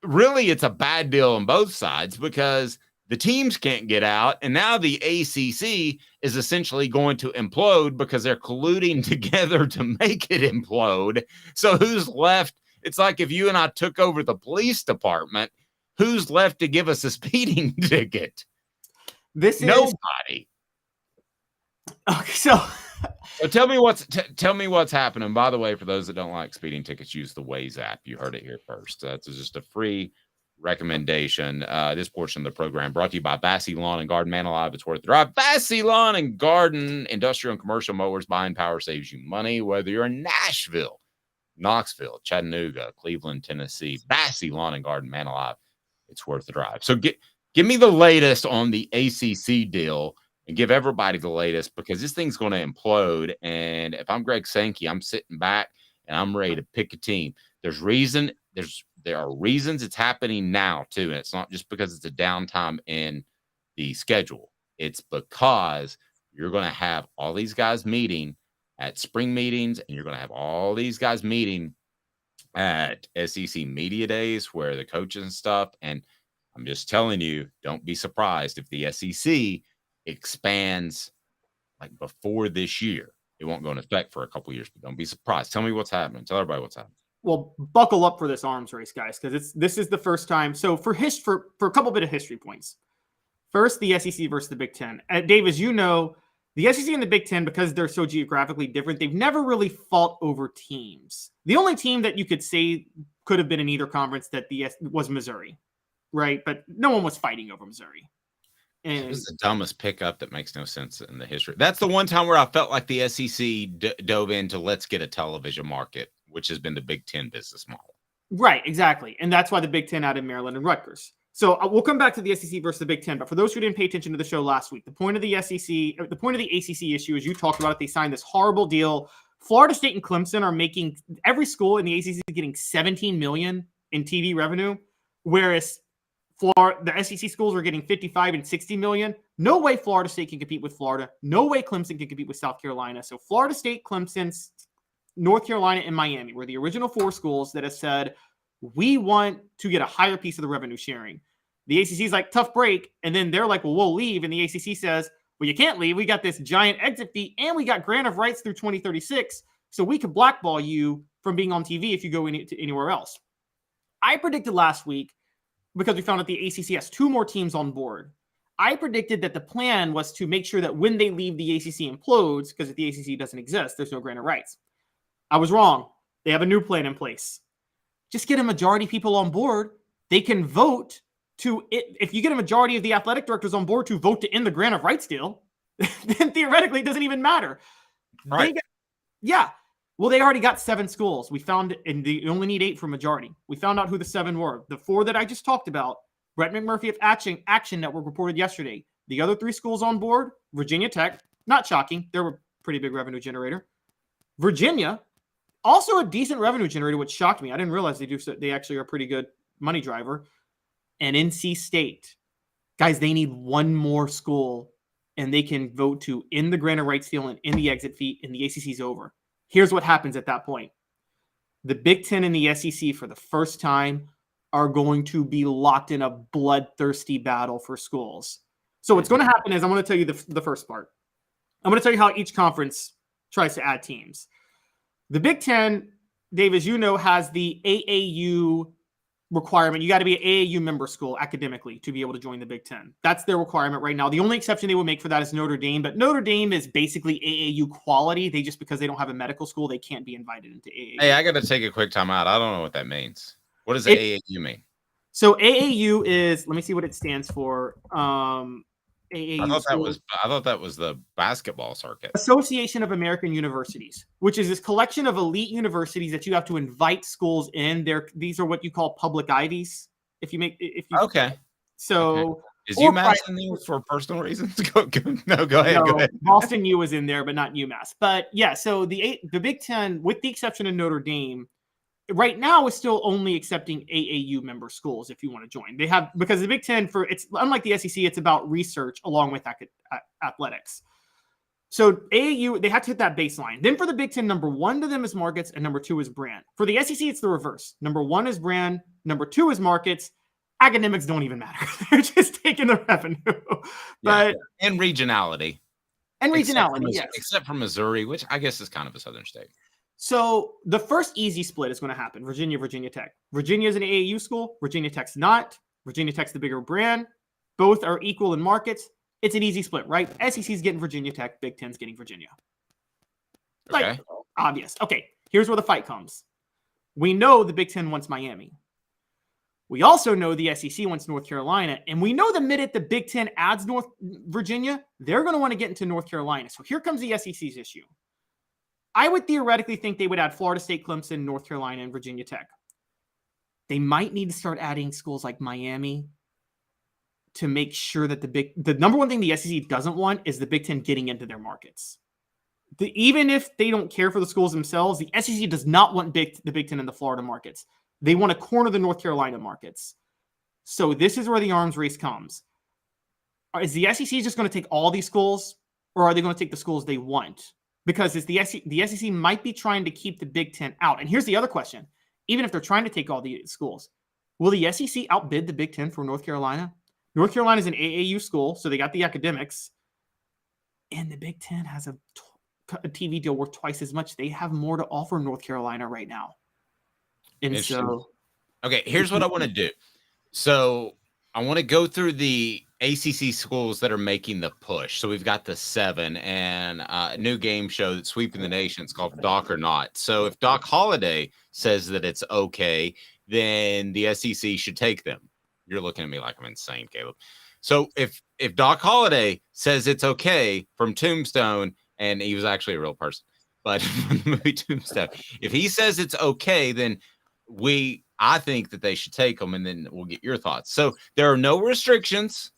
really, it's a bad deal on both sides because the teams can't get out. And now the ACC is essentially going to implode because they're colluding together to make it implode. So who's left? It's like if you and I took over the police department, who's left to give us a speeding ticket? Nobody. Okay, so tell me what's happening. By the way, for those that don't like speeding tickets, use the Waze app. You heard it here first. That's just a free recommendation. This portion of the program brought to you by Bassey Lawn and Garden. Man alive, it's worth the drive. Bassey Lawn and Garden, industrial and commercial mowers. Buying power saves you money, whether you're in Nashville, Knoxville, Chattanooga, Cleveland, Tennessee. Bassey Lawn and Garden, man alive, it's worth the drive. So give me the latest on the ACC deal and give everybody the latest, because this thing's going to implode. And if I'm Greg Sankey, I'm sitting back and I'm ready to pick a team. There are reasons it's happening now too, and it's not just because it's a downtime in the schedule. It's because you're going to have all these guys meeting at spring meetings, and you're going to have all these guys meeting at SEC media days where the coaches and stuff. And I'm just telling you, don't be surprised if the SEC expands like before this year. It won't go into effect for a couple years, but don't be surprised. Tell me what's happening. Tell everybody what's happening. Well, buckle up for this arms race, guys, because this is the first time. So for a couple bit of history points. First, the SEC versus the Big Ten. Dave, as you know, the SEC and the Big Ten, because they're so geographically different, they've never really fought over teams. The only team that you could say could have been in either conference was Missouri, right? But no one was fighting over Missouri. And it was the dumbest pickup that makes no sense in the history. That's the one time where I felt like the SEC dove into let's get a television market, which has been the Big Ten business model. Right, exactly. And that's why the Big Ten added Maryland and Rutgers. So we'll come back to the SEC versus the Big Ten. But for those who didn't pay attention to the show last week, the point of the ACC issue is you talked about it. They signed this horrible deal. Florida State and Clemson are making every school in the ACC is getting $17 million in TV revenue, whereas the SEC schools are getting $55 and $60 million. No way Florida State can compete with Florida. No way Clemson can compete with South Carolina. So Florida State, Clemson, North Carolina, and Miami were the original four schools that have said, we want to get a higher piece of the revenue sharing. The ACC is like, tough break. And then they're like, well, we'll leave. And the ACC says, well, you can't leave. We got this giant exit fee and we got grant of rights through 2036. So we could blackball you from being on TV if you go anywhere else. I predicted last week, because we found out the ACC has two more teams on board. I predicted that the plan was to make sure that when they leave, the ACC implodes, because if the ACC doesn't exist, there's no grant of rights. I was wrong. They have a new plan in place. Just get a majority of people on board. They can vote to it. If you get a majority of the athletic directors on board to vote to end the grant of rights deal, then theoretically it doesn't even matter. Right. Well, they already got 7 schools. We found, and they only need 8 for majority. We found out who the 7 were. The 4 that I just talked about, Brett McMurphy of Action Network reported yesterday. The other 3 schools on board, Virginia Tech, not shocking. They're a pretty big revenue generator. Virginia, also a decent revenue generator, which shocked me. I didn't realize they actually are a pretty good money driver. And NC State. Guys, they need 1 more school, and they can vote to end the grant of rights deal and end the exit fee, and the ACC's over. Here's what happens at that point. The Big Ten and the SEC, for the first time, are going to be locked in a bloodthirsty battle for schools. So what's going to happen is, I'm going to tell you the first part. I'm going to tell you how each conference tries to add teams. The Big Ten, Dave, as you know, has the AAU requirement. You got to be an AAU member school academically to be able to join the Big Ten. That's their requirement right now. The only exception they will make for that is Notre Dame, but Notre Dame is basically AAU quality. Because they don't have a medical school, they can't be invited into AAU. Hey, I got to take a quick time out. I don't know what that means. What does AAU mean? So AAU is, let me see what it stands for. AAU. I thought that was the basketball circuit. Association of American Universities, which is this collection of elite universities that you have to invite schools in. These are what you call public Ivies. Okay. So okay. Is UMass in there for personal reasons? Go ahead. Boston U is in there, but not UMass. But yeah, so the Big Ten, with the exception of Notre Dame, right now is still only accepting AAU member schools if you want to join. They have, because the Big Ten, it's unlike the SEC, it's about research along with athletics. So AAU, they have to hit that baseline. Then for the Big Ten, number 1 to them is markets and number 2 is brand. For the SEC, it's the reverse. Number 1 is brand, number 2 is markets. Academics don't even matter. They're just taking the revenue. But and regionality. Yes. Except for Missouri, which I guess is kind of a southern state. So the first easy split is going to happen. Virginia Tech. Virginia is an AAU school. Virginia Tech's not. Virginia Tech's the bigger brand. Both are equal in markets. It's an easy split, right? SEC's getting Virginia Tech. Big Ten's getting Virginia. Okay. Obvious. Okay, here's where the fight comes. We know the Big Ten wants Miami. We also know the SEC wants North Carolina, and we know the minute the Big Ten adds North Virginia, they're going to want to get into North Carolina. So here comes the SEC's issue. I would theoretically think they would add Florida State, Clemson, North Carolina, and Virginia Tech. They might need to start adding schools like Miami to make sure that the number one thing the SEC doesn't want is the Big Ten getting into their markets. Even if they don't care for the schools themselves, the SEC does not want the Big Ten in the Florida markets. They want to corner the North Carolina markets. So this is where the arms race comes. Is the SEC just going to take all these schools, or are they going to take the schools they want? Because the SEC might be trying to keep the Big Ten out. And here's the other question. Even if they're trying to take all the schools, will the SEC outbid the Big Ten for North Carolina? North Carolina is an AAU school, so they got the academics. And the Big Ten has a TV deal worth twice as much. They have more to offer North Carolina right now. And so, okay, here's what I want to do. So I want to go through the ACC schools that are making the push. So we've got the 7 and a new game show that's sweeping the nation. It's called Doc or Not. So if Doc Holliday says that it's okay, then the SEC should take them. You're looking at me like I'm insane, Caleb. So if Doc Holliday says it's okay from Tombstone, and he was actually a real person, but from the movie Tombstone, if he says it's okay, then I think that they should take them, and then we'll get your thoughts. So there are no restrictions.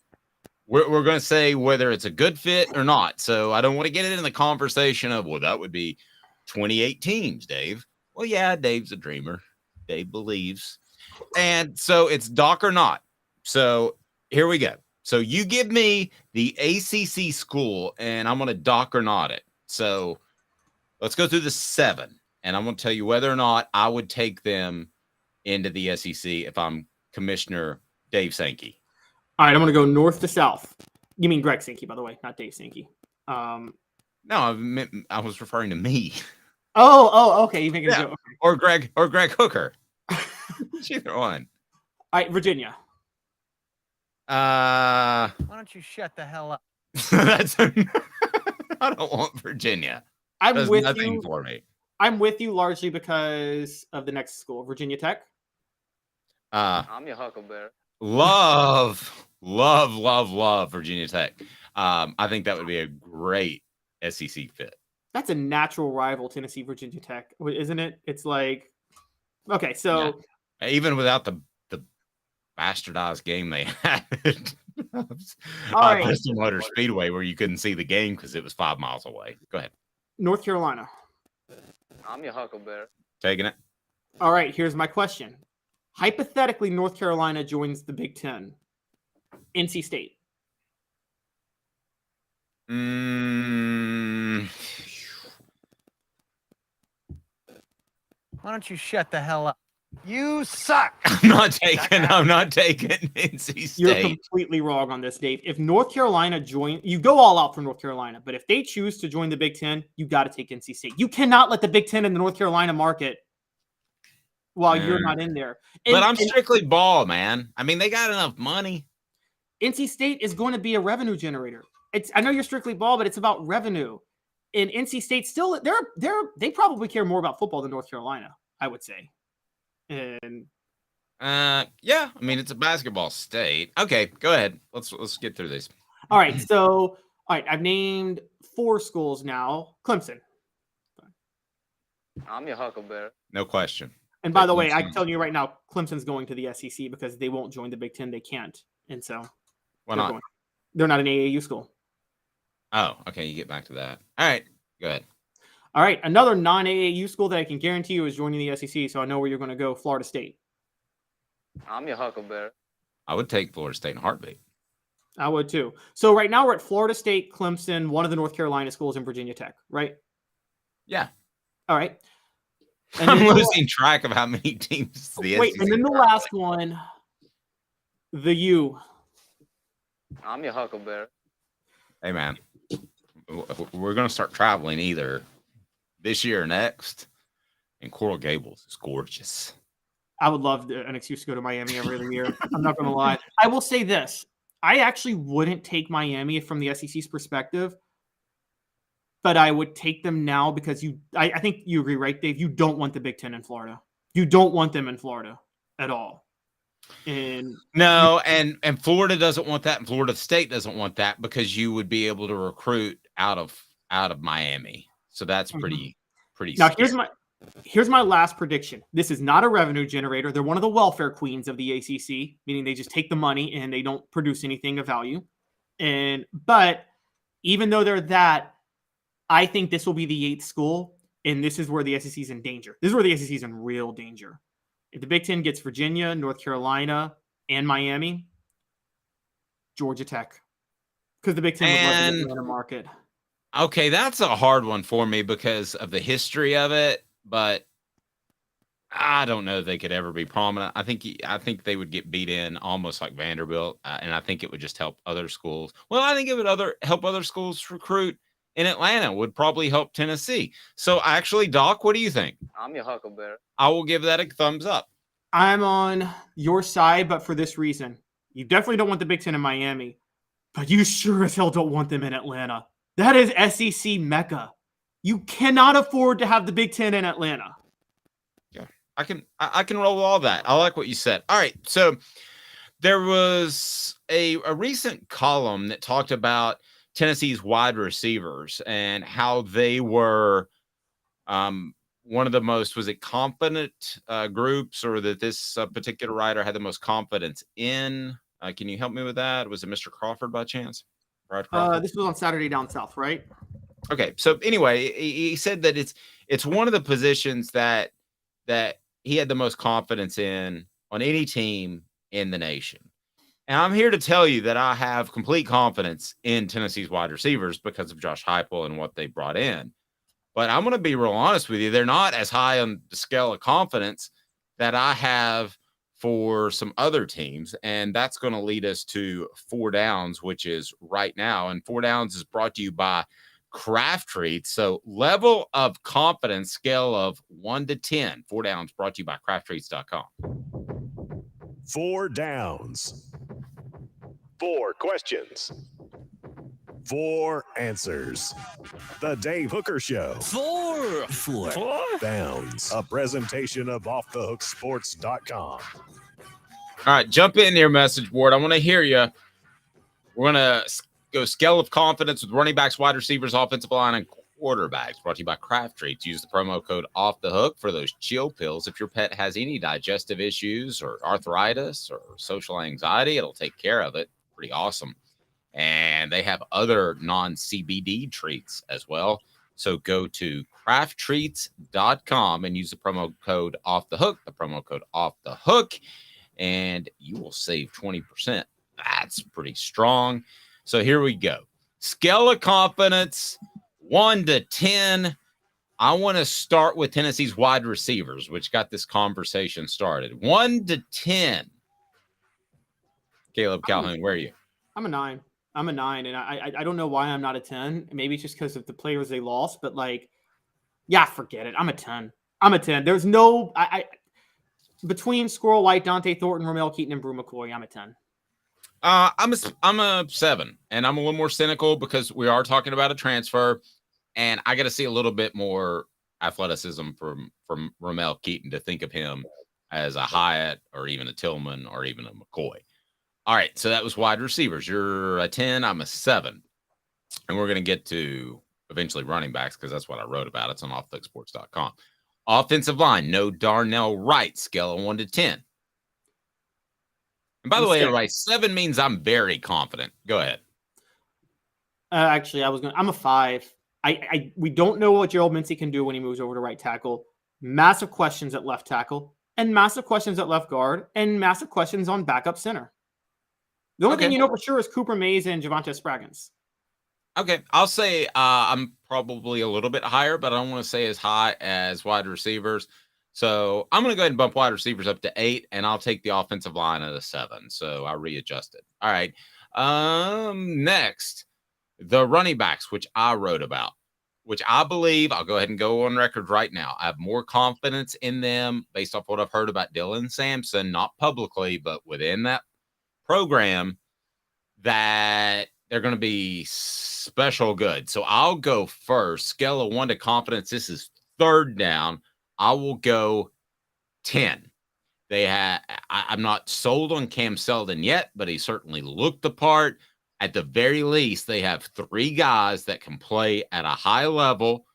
We're going to say whether it's a good fit or not. So I don't want to get into the conversation of, well, that would be 28 teams, Dave. Well, yeah, Dave's a dreamer. Dave believes. And so it's Doc or Not. So here we go. So you give me the ACC school, and I'm going to Doc or Not it. So let's go through the 7. And I'm going to tell you whether or not I would take them into the SEC if I'm Commissioner Dave Sankey. All right, I'm going to go north to south. You mean Greg Sankey, by the way, not Dave Sankey. No, I was referring to me. Oh, okay. You think okay. Or Greg Hooker. Either one. All right, Virginia. Why don't you shut the hell up? I don't want Virginia. I'm with nothing you. For me. I'm with you largely because of the next school, Virginia Tech. I'm your Huckleberry. Love Virginia Tech. I think that would be a great SEC fit. That's a natural rival, Tennessee, Virginia Tech, isn't it? It's like, okay, so even without the bastardized game they had right. Bristol Motor Speedway, where you couldn't see the game because it was 5 miles away. Go ahead. North Carolina. I'm your Huckleberry. Taking it. All right, here's my question. Hypothetically, North Carolina joins the Big Ten. NC State. Why don't you shut the hell up? You suck. I'm not taking NC State. You're completely wrong on this, Dave. If North Carolina you go all out for North Carolina, but if they choose to join the Big Ten, you got to take NC State. You cannot let the Big Ten in the North Carolina market while you're not in there. But I'm strictly ball, man. I mean, they got enough money. NC State is going to be a revenue generator. I know you're strictly ball, but it's about revenue. And NC State still, they probably care more about football than North Carolina, I would say. And yeah, I mean, it's a basketball state. Okay, go ahead. Let's get through these. All right, so I've named 4 schools now. Clemson. I'm your Huckleberry. No question. And by the way, I'm telling you right now, Clemson's going to the SEC because they won't join the Big Ten. They can't. And so why not? They're not an AAU school. Oh, okay. You get back to that. All right, go ahead. All right, another non-AAU school that I can guarantee you is joining the SEC, so I know where you're going to go, Florida State. I'm your Huckleberry. I would take Florida State in a heartbeat. I would too. So right now we're at Florida State, Clemson, one of the North Carolina schools, and Virginia Tech, right? Yeah. All right. And I'm losing track of how many teams the SEC. And then the last one, the U. I'm your Huckleberry. Hey, man. We're going to start traveling either this year or next, and Coral Gables is gorgeous. I would love an excuse to go to Miami every other year. I'm not going to lie. I will say this. I actually wouldn't take Miami from the SEC's perspective, but I would take them now because I think you agree, right, Dave? You don't want the Big Ten in Florida. You don't want them in Florida at all. And No, and Florida doesn't want that, and Florida State doesn't want that because you would be able to recruit out of Miami. So that's pretty now scary. here's my last prediction. This is not a revenue generator. They're one of the welfare queens of the ACC, meaning they just take the money and they don't produce anything of value. But even though they're that, I think this will be the 8th school, and this is where the SEC is in danger. This is where the SEC is in real danger. If the Big Ten gets Virginia, North Carolina, and Miami, Georgia Tech, because the Big Ten would love the Atlanta market. Okay, that's a hard one for me because of the history of it, but I don't know if they could ever be prominent. I think they would get beat in almost like Vanderbilt, and I think it would just help other schools. Well, I think it would help other schools recruit in Atlanta. Would probably help Tennessee. So actually, Doc, what do you think? I'm your huckleberry. I will give that a thumbs up. I'm on your side, but for this reason. You definitely don't want the Big Ten in Miami, but you sure as hell don't want them in Atlanta. That is SEC Mecca. You cannot afford to have the Big Ten in Atlanta. Yeah, I can roll all that. I like what you said. All right, so there was a recent column that talked about Tennessee's wide receivers and how they were one of the most, was it confident groups, or that this particular writer had the most confidence in? Can you help me with that? Was it Mr. Crawford by chance? This was on Saturday Down South, right? Okay, so anyway, he said that it's one of the positions that he had the most confidence in on any team in the nation. And I'm here to tell you that I have complete confidence in Tennessee's wide receivers because of Josh Heupel and what they brought in. But I'm going to be real honest with you. They're not as high on the scale of confidence that I have for some other teams. And that's going to lead us to 4 Downs, which is right now. And 4 Downs is brought to you by Craft Treats. So level of confidence, scale of 1 to 10. 4 Downs brought to you by crafttreats.com. 4 Downs. 4 questions. 4 answers. The Dave Hooker Show. 4 Downs. A presentation of offthehooksports.com. All right, jump in there, message board. I want to hear you. We're going to go scale of confidence with running backs, wide receivers, offensive line, and quarterbacks. Brought to you by Craft Treats. Use the promo code OFFTHEHOOK for those chill pills. If your pet has any digestive issues or arthritis or social anxiety, it'll take care of it. Pretty awesome. And they have other non-CBD treats as well. So go to crafttreats.com and use the promo code OFFTHEHOOK, the promo code OFFTHEHOOK, and you will save 20%. That's pretty strong. So here we go. Scale of confidence, 1 to 10. I want to start with Tennessee's wide receivers, which got this conversation started. 1 to 10. Caleb Calhoun, where are you? I'm a 9. I'm a 9, and I don't know why I'm not a 10. Maybe it's just because of the players they lost, but forget it. I'm a 10. I'm a 10. There's no between Squirrel White, Dante Thornton, Romel Keaton, and Brew McCoy, I'm a 10. I'm a 7, and I'm a little more cynical because we are talking about a transfer, and I got to see a little bit more athleticism from Romel Keaton to think of him as a Hyatt or even a Tillman or even a McCoy. All right, so that was wide receivers. You're a 10, I'm a 7. And we're going to get to eventually running backs because that's what I wrote about. It's on offthehooksports.com. Offensive line, no Darnell Wright, scale of 1 to 10. And by the way, everybody, 7 means I'm very confident. Go ahead. Actually, I'm a 5. We don't know what Gerald Mincey can do when he moves over to right tackle. Massive questions at left tackle, and massive questions at left guard, and massive questions on backup center. The only thing you know for sure is Cooper Mays and Javonte Spraggins. Okay, I'll say I'm probably a little bit higher, but I don't want to say as high as wide receivers. So I'm going to go ahead and bump wide receivers up to 8, and I'll take the offensive line at a 7. So I readjusted. All right. Next, the running backs, which I wrote about, which I believe, I'll go ahead and go on record right now. I have more confidence in them based off what I've heard about Dylan Sampson, not publicly, but within that program, that they're going to be special good. So I'll go first. Scale of 1 to confidence. This is 3rd down. I will go 10. I'm not sold on Cam Seldon yet, but he certainly looked the part. At the very least, they have 3 guys that can play at a high level.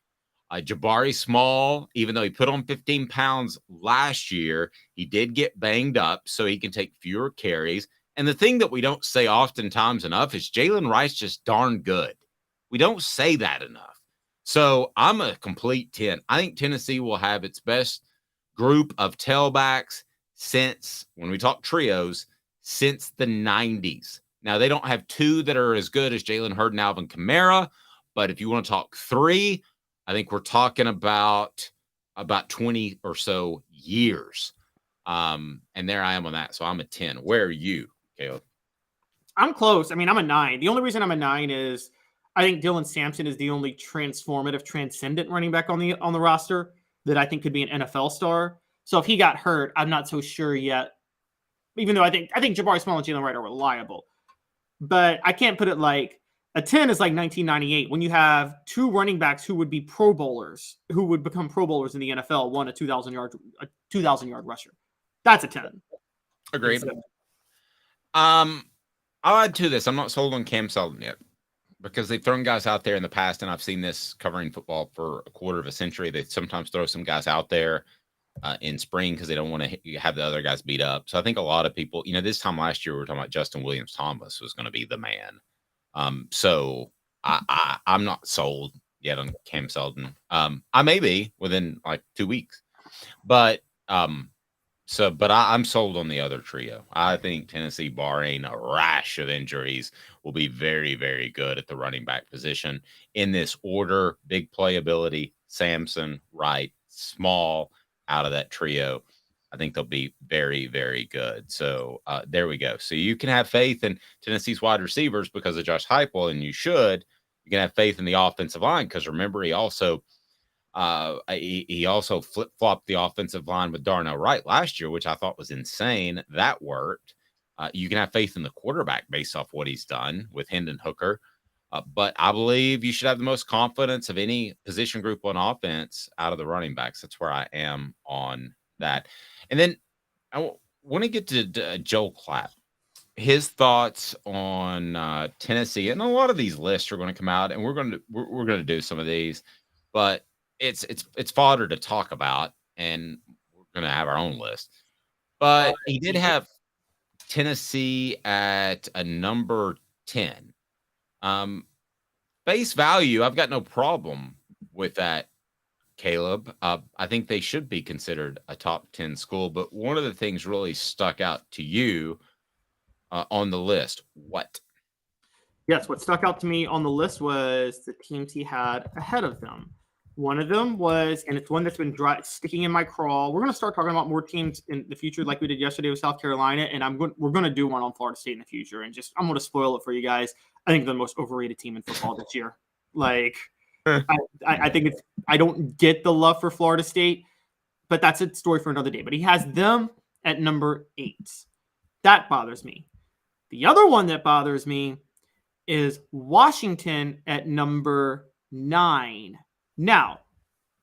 Jabari Small, even though he put on 15 pounds last year, he did get banged up, so he can take fewer carries. And the thing that we don't say oftentimes enough is Jalen Rice just darn good. We don't say that enough. So I'm a complete 10. I think Tennessee will have its best group of tailbacks since, when we talk trios, since the 90s. Now, they don't have 2 that are as good as Jalen Hurd and Alvin Kamara, but if you want to talk 3, I think we're talking about 20 or so years. And there I am on that. So I'm a 10. Where are you, Caleb? I'm close. I mean, I'm a 9. The only reason I'm a 9 is I think Dylan Sampson is the only transformative, transcendent running back on the roster that I think could be an NFL star. So if he got hurt, I'm not so sure yet. Even though I think Jabari Small and Jalen Wright are reliable. But I can't put it like a 10 is like 1998 when you have 2 running backs who would be Pro Bowlers, who would become Pro Bowlers in the NFL, one a 2,000-yard rusher. That's a 10. Agreed. I'll add to this. I'm not sold on Cam Seldon yet because they've thrown guys out there in the past, and I've seen this covering football for a quarter of a century. They sometimes throw some guys out there in spring because they don't want to have the other guys beat up. So I think a lot of people, this time last year, we were talking about Justin Williams-Thomas was going to be the man. So I'm not sold yet on Cam Seldon. I may be within like 2 weeks, but I'm sold on the other trio. I think Tennessee, barring a rash of injuries, will be very, very good at the running back position in this order. Big playability, Sampson, Wright, Small out of that trio. I think they'll be very, very good. So there we go. So you can have faith in Tennessee's wide receivers because of Josh Heupel, and you should. You can have faith in the offensive line because remember he also flip-flopped the offensive line with Darnell Wright last year, which I thought was insane. That worked. You can have faith in the quarterback based off what he's done with Hendon Hooker. But I believe you should have the most confidence of any position group on offense out of the running backs. That's where I am on that. And then I want to get to Joel Clapp. His thoughts on Tennessee, and a lot of these lists are going to come out, and we're going to do some of these, but it's fodder to talk about, and we're going to have our own list. But he did have Tennessee at a number 10. Face value, I've got no problem with that, Caleb. I think they should be considered a top 10 school, but one of the things really stuck out to you on the list. What? Yes, what stuck out to me on the list was the teams he had ahead of them. One of them was, and it's one that's been sticking in my crawl. We're going to start talking about more teams in the future, like we did yesterday with South Carolina, and we're going to do one on Florida State in the future. And I'm going to spoil it for you guys. I think they're the most overrated team in football this year. Like, I think I don't get the love for Florida State, but that's a story for another day. But he has them at number 8. That bothers me. The other one that bothers me is Washington at number 9. Now,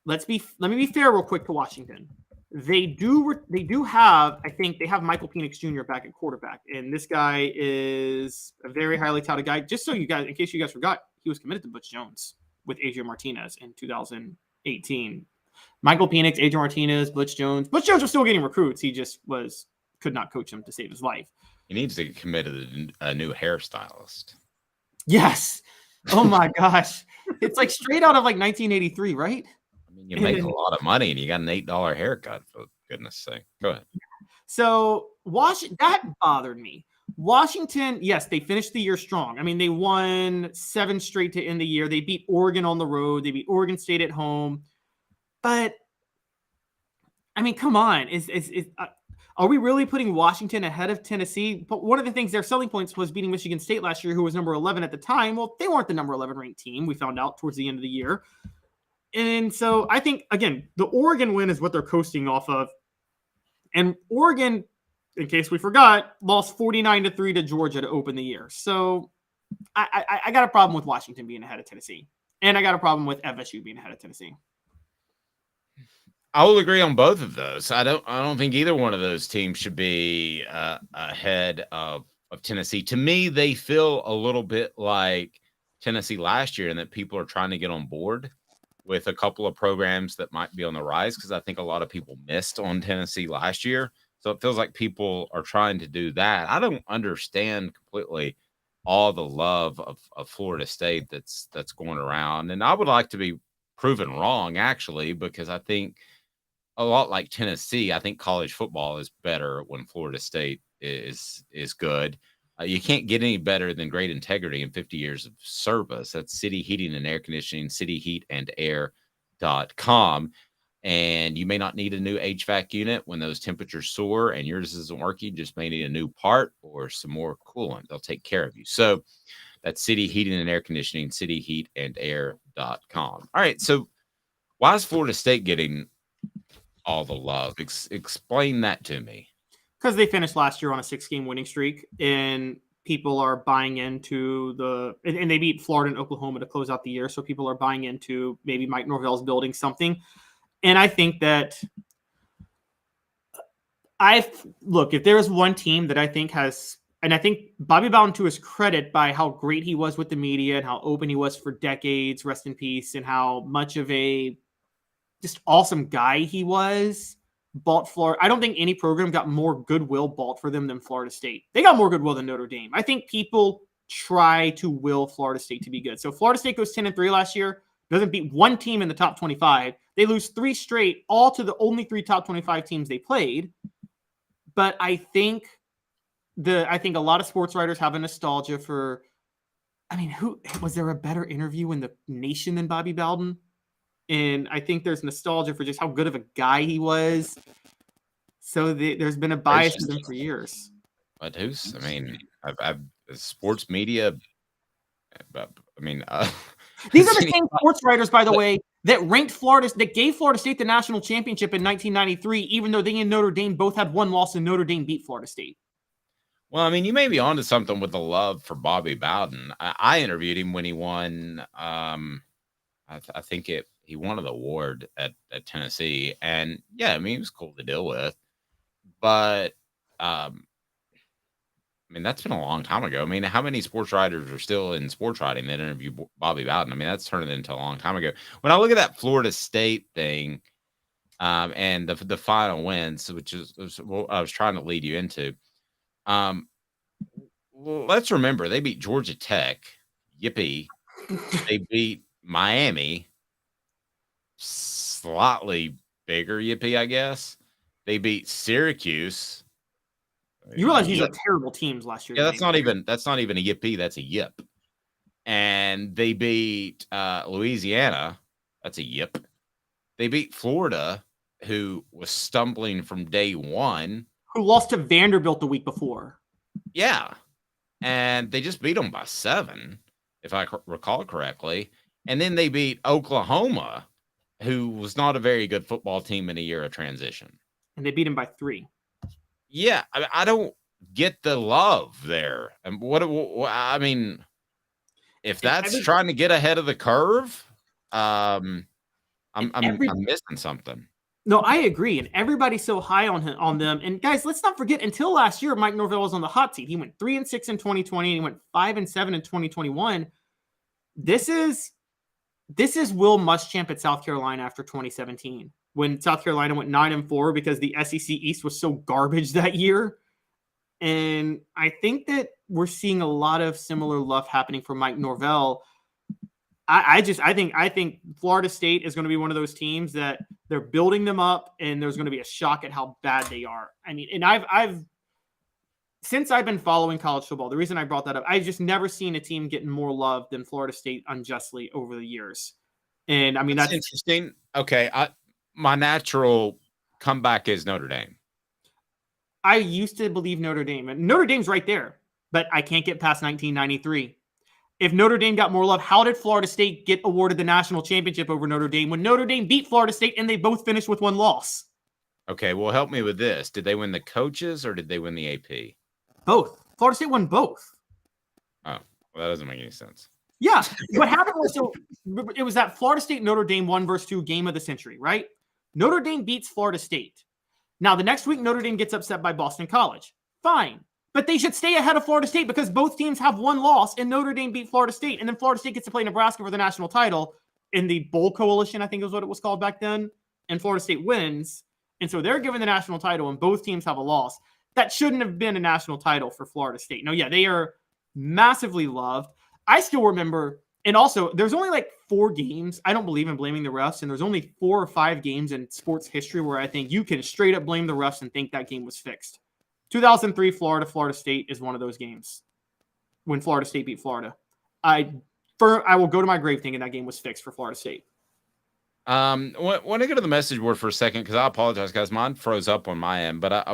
let me be fair real quick to Washington. They do have, I think they have Michael Penix Jr. back at quarterback, and this guy is a very highly touted guy. Just so you guys, in case you guys forgot, he was committed to Butch Jones with Adrian Martinez in 2018. Michael Penix, Adrian Martinez, Butch Jones. Butch Jones was still getting recruits. He just could not coach him to save his life. He needs to get committed to a new hairstylist. Yes. Oh my gosh. It's like straight out of like 1983, right? I mean, you make a lot of money and you got an $8 haircut, for goodness sake. Go ahead. So that bothered me. Washington, yes, they finished the year strong. I mean, they won 7 straight to end the year. They beat Oregon on the road. They beat Oregon State at home. But I mean, come on. Are we really putting Washington ahead of Tennessee? But one of the things, their selling points was beating Michigan State last year, who was number 11 at the time. Well, they weren't the number 11 ranked team. We found out towards the end of the year. And so I think, again, the Oregon win is what they're coasting off of. And Oregon, in case we forgot, lost 49-3 to Georgia to open the year. So I got a problem with Washington being ahead of Tennessee. And I got a problem with FSU being ahead of Tennessee. I will agree on both of those. I don't think either one of those teams should be ahead of Tennessee. To me, they feel a little bit like Tennessee last year, in that people are trying to get on board with a couple of programs that might be on the rise, because I think a lot of people missed on Tennessee last year. So it feels like people are trying to do that. I don't understand completely all the love of Florida State that's going around. And I would like to be proven wrong, actually, because I think a lot like Tennessee, I think college football is better when Florida State is good. You can't get any better than great integrity and 50 years of service. That's City Heating and Air Conditioning, cityheatandair.com. And you may not need a new HVAC unit when those temperatures soar and yours isn't working. Just may need a new part or some more coolant. They'll take care of you. So that's City Heating and Air Conditioning, cityheatandair.com. All right. So why is Florida State getting all the love? Explain that to me. Because they finished last year on a 6-game winning streak, and people are buying into and they beat Florida and Oklahoma to close out the year. So people are buying into maybe Mike Norvell's building something. And I think that if there is one team that I think has, and I think Bobby Bowden, to his credit, by how great he was with the media and how open he was for decades, rest in peace, and how much of a just awesome guy he was, bought Florida. I don't think any program got more goodwill bought for them than Florida State. They got more goodwill than Notre Dame. I think people try to will Florida State to be good. So Florida State goes 10-3 last year, doesn't beat one team in the top 25. They lose 3 straight, all to the only 3 top 25 teams they played. But I think a lot of sports writers have a nostalgia for, who was there a better interview in the nation than Bobby Bowden? And I think there's nostalgia for just how good of a guy he was. So there's been a bias with him for years. But I've sports media. These are the same sports writers, by the way, that gave Florida State the national championship in 1993, even though they and Notre Dame both had one loss and Notre Dame beat Florida State. Well, you may be onto something with the love for Bobby Bowden. I interviewed him when he won. I think he won an award at Tennessee, and yeah, he was cool to deal with. But that's been a long time ago. How many sports writers are still in sports writing that interview Bobby Bowden? That's turned into a long time ago. When I look at that Florida State thing, and the final wins, which is what I was trying to lead you into. Let's remember they beat Georgia Tech. Yippee! They beat Miami. Slightly bigger yippee, I guess. They beat Syracuse. You realize these are terrible teams last year. Yeah, that's not even a yippee. That's a yip. And they beat Louisiana. That's a yip. They beat Florida, who was stumbling from day one. Who lost to Vanderbilt the week before. Yeah. And they just beat them by 7, if I recall correctly. And then they beat Oklahoma, who was not a very good football team in a year of transition. And they beat him by 3. Yeah, I don't get the love there. And if that's trying to get ahead of the curve, I'm missing something. No, I agree. And everybody's so high on them. And guys, let's not forget, until last year, Mike Norvell was on the hot seat. He went 3-6 in 2020, and he went 5-7 in 2021. This is Will Muschamp at South Carolina after 2017, when South Carolina went 9-4 because the SEC East was so garbage that year. And I think that we're seeing a lot of similar love happening for Mike Norvell. I think Florida State is going to be one of those teams that they're building them up, and there's going to be a shock at how bad they are. And I've since I've been following college football, the reason I brought that up, I've just never seen a team getting more love than Florida State unjustly over the years. And that's interesting. Okay, my natural comeback is Notre Dame. I used to believe Notre Dame, and Notre Dame's right there, but I can't get past 1993. If Notre Dame got more love, how did Florida State get awarded the national championship over Notre Dame when Notre Dame beat Florida State and they both finished with 1 loss? Okay, well, help me with this. Did they win the coaches or did they win the AP? Both. Florida State won both. Oh, well, that doesn't make any sense. Yeah. What happened was, it was that Florida State Notre Dame 1 versus 2 game of the century, right? Notre Dame beats Florida State. Now, the next week, Notre Dame gets upset by Boston College. Fine. But they should stay ahead of Florida State because both teams have one loss, and Notre Dame beat Florida State. And then Florida State gets to play Nebraska for the national title in the Bowl Coalition, I think is what it was called back then. And Florida State wins. And so they're given the national title, and both teams have a loss. That shouldn't have been a national title for Florida State. No, yeah, they are massively loved. I still remember, and also, there's only like 4 games. I don't believe in blaming the refs, and there's only 4 or 5 games in sports history where I think you can straight up blame the refs and think that game was fixed. 2003 Florida State is one of those games when Florida State beat Florida. I will go to my grave thinking that game was fixed for Florida State. Want to go to the message board for a second because I apologize, guys. Mine froze up on my end, but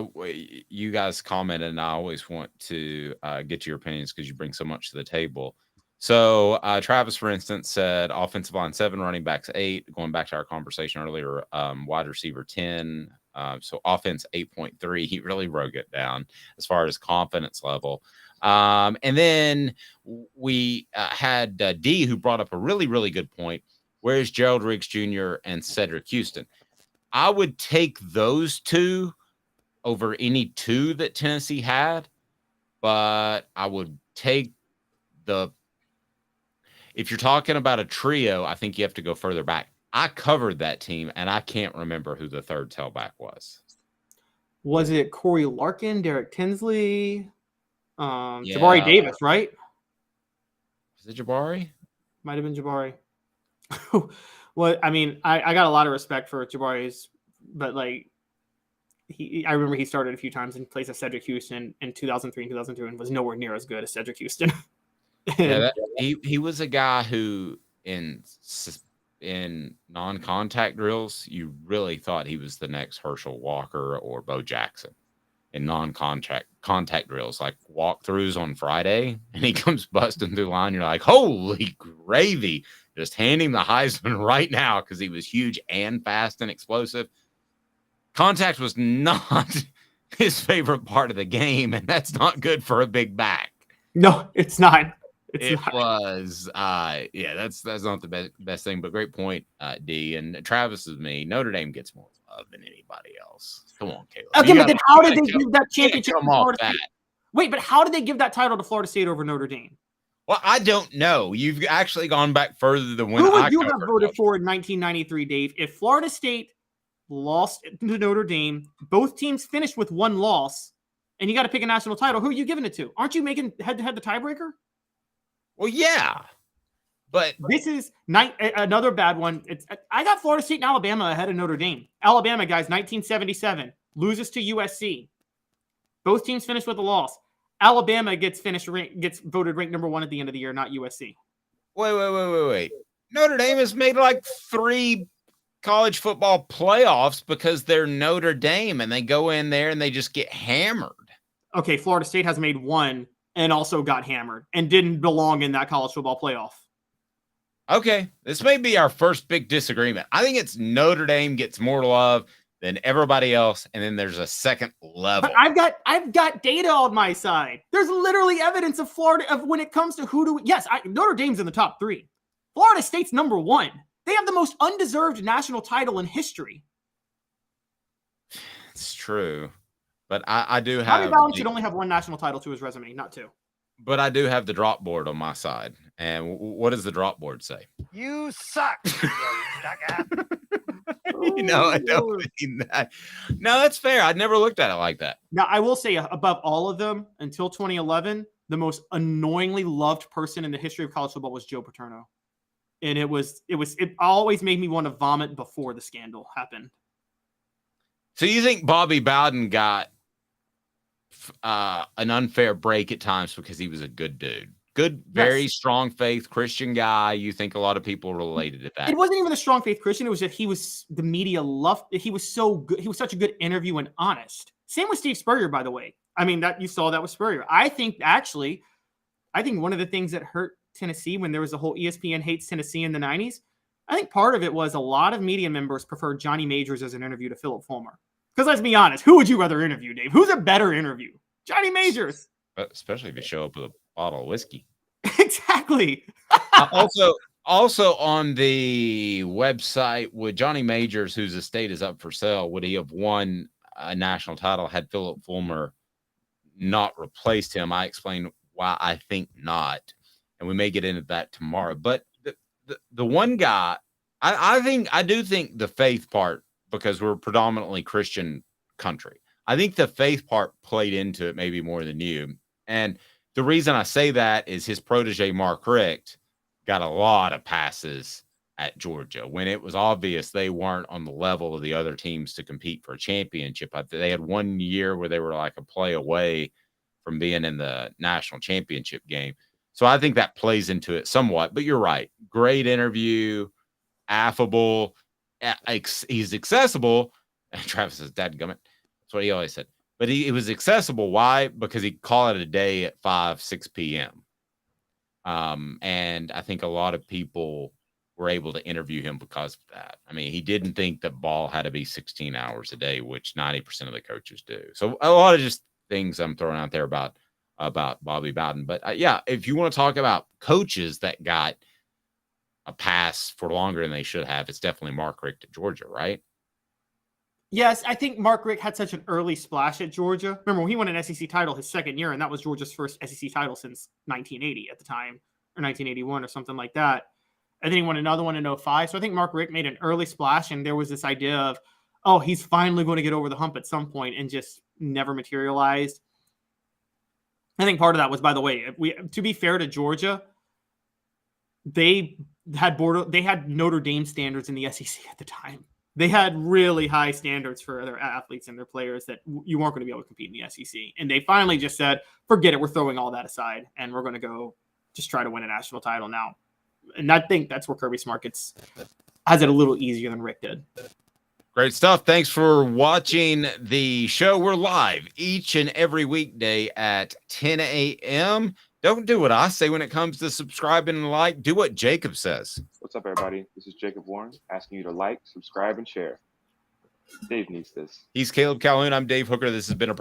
you guys commented, and I always want to get your opinions because you bring so much to the table. So Travis, for instance, said offensive line 7, running backs 8. Going back to our conversation earlier, wide receiver 10. So offense 8.3. He really broke it down as far as confidence level. And then we had D, who brought up a really, really good point. Where's Gerald Riggs Jr. and Cedric Houston? I would take those 2 over any 2 that Tennessee had, but I would take if you're talking about a trio, I think you have to go further back. I covered that team, and I can't remember who the third tailback was. Was it Corey Larkin, Derek Tinsley, Jabari Davis, right? Was it Jabari? Might have been Jabari. Well, I mean, I got a lot of respect for Jabari's, but like I remember he started a few times in place of Cedric Houston in 2003 and 2002 and was nowhere near as good as Cedric Houston. He was a guy who in non-contact drills, you really thought he was the next Herschel Walker or Bo Jackson. In contact drills, like walkthroughs on Friday, and he comes busting through line. You're like, holy gravy, just handing the Heisman right now because he was huge and fast and explosive. Contact was not his favorite part of the game, and that's not good for a big back. No, it's not. That's not the best thing, but great point, D. And Travis is me. Notre Dame gets more love than anybody else. Come on, Caleb. Okay, but then how did they give that championship to Florida State? Wait, but how did they give that title to Florida State over Notre Dame? Well, I don't know. You've actually gone back further than when Who would you have voted for in 1993, Dave? If Florida State lost to Notre Dame, both teams finished with 1 loss, and you got to pick a national title, who are you giving it to? Aren't you making head-to-head the tiebreaker? Well, yeah. But this is another bad one. I got Florida State and Alabama ahead of Notre Dame. Alabama, guys, 1977, loses to USC. Both teams finished with a loss. Alabama gets voted ranked number 1 at the end of the year, not USC. Wait. Notre Dame has made like 3 college football playoffs because they're Notre Dame, and they go in there and they just get hammered. Okay, Florida State has made 1 and also got hammered and didn't belong in that college football playoff. Okay, this may be our first big disagreement. I think it's Notre Dame gets more love than everybody else, and then there's a second level. But I've got data on my side. There's literally evidence of Florida of when it comes to Notre Dame's in the top 3. Florida State's number 1. They have the most undeserved national title in history. It's true, but I do have. Bobby Bowden should only have 1 national title to his resume, not 2. But I do have the drop board on my side. And what does the drop board say? You suck. No, I don't mean that. No, that's fair. I'd never looked at it like that. Now, I will say above all of them, until 2011, the most annoyingly loved person in the history of college football was Joe Paterno. And it always made me want to vomit before the scandal happened. So you think Bobby Bowden got an unfair break at times because he was a good dude? Good, very strong faith Christian guy. You think a lot of people related to that? It wasn't even a strong faith Christian. It was that the media loved. He was so good. He was such a good interview and honest. Same with Steve Spurrier, by the way. I mean, that you saw that with Spurrier. I think one of the things that hurt Tennessee when there was the whole ESPN hates Tennessee in the 90s, I think part of it was a lot of media members preferred Johnny Majors as an interview to Philip Fulmer. Because let's be honest, who would you rather interview, Dave? Who's a better interview? Johnny Majors. Especially if you show up with a bottle of whiskey. Exactly. Also on the website, would Johnny Majors, whose estate is up for sale, would he have won a national title had Philip Fulmer not replaced him? I explained why I think not, and we may get into that tomorrow. But the one guy, I do think the faith part, because we're predominantly Christian country, I think the faith part played into it maybe more than you. And the reason I say that is his protege, Mark Richt, got a lot of passes at Georgia when it was obvious they weren't on the level of the other teams to compete for a championship. They had 1 year where they were like a play away from being in the national championship game. So I think that plays into it somewhat, but you're right. Great interview, affable. He's accessible. And Travis says, dadgummit. That's what he always said. But it was accessible. Why? Because he called it a day at 6 p.m. And I think a lot of people were able to interview him because of that. I mean, he didn't think the ball had to be 16 hours a day, which 90% of the coaches do. So a lot of just things I'm throwing out there about Bobby Bowden. But yeah, if you want to talk about coaches that got a pass for longer than they should have, it's definitely Mark Richt at Georgia, right? Yes, I think Mark Richt had such an early splash at Georgia. Remember, when he won an SEC title his second year, and that was Georgia's first SEC title since 1980 at the time, or 1981 or something like that. And then he won another one in 2005. So I think Mark Richt made an early splash, and there was this idea of, oh, he's finally going to get over the hump at some point, and just never materialized. I think part of that was, by the way, to be fair to Georgia, they had Notre Dame standards in the SEC at the time. They had really high standards for their athletes and their players that you weren't going to be able to compete in the SEC. And they finally just said, forget it. We're throwing all that aside, and we're going to go just try to win a national title now. And I think that's where Kirby Smart has it a little easier than Rick did. Great stuff. Thanks for watching the show. We're live each and every weekday at 10 a.m. Don't do what I say when it comes to subscribing and like. Do what Jacob says. What's up, everybody? This is Jacob Warren asking you to like, subscribe, and share. Dave needs this. He's Caleb Calhoun. I'm Dave Hooker. This has been a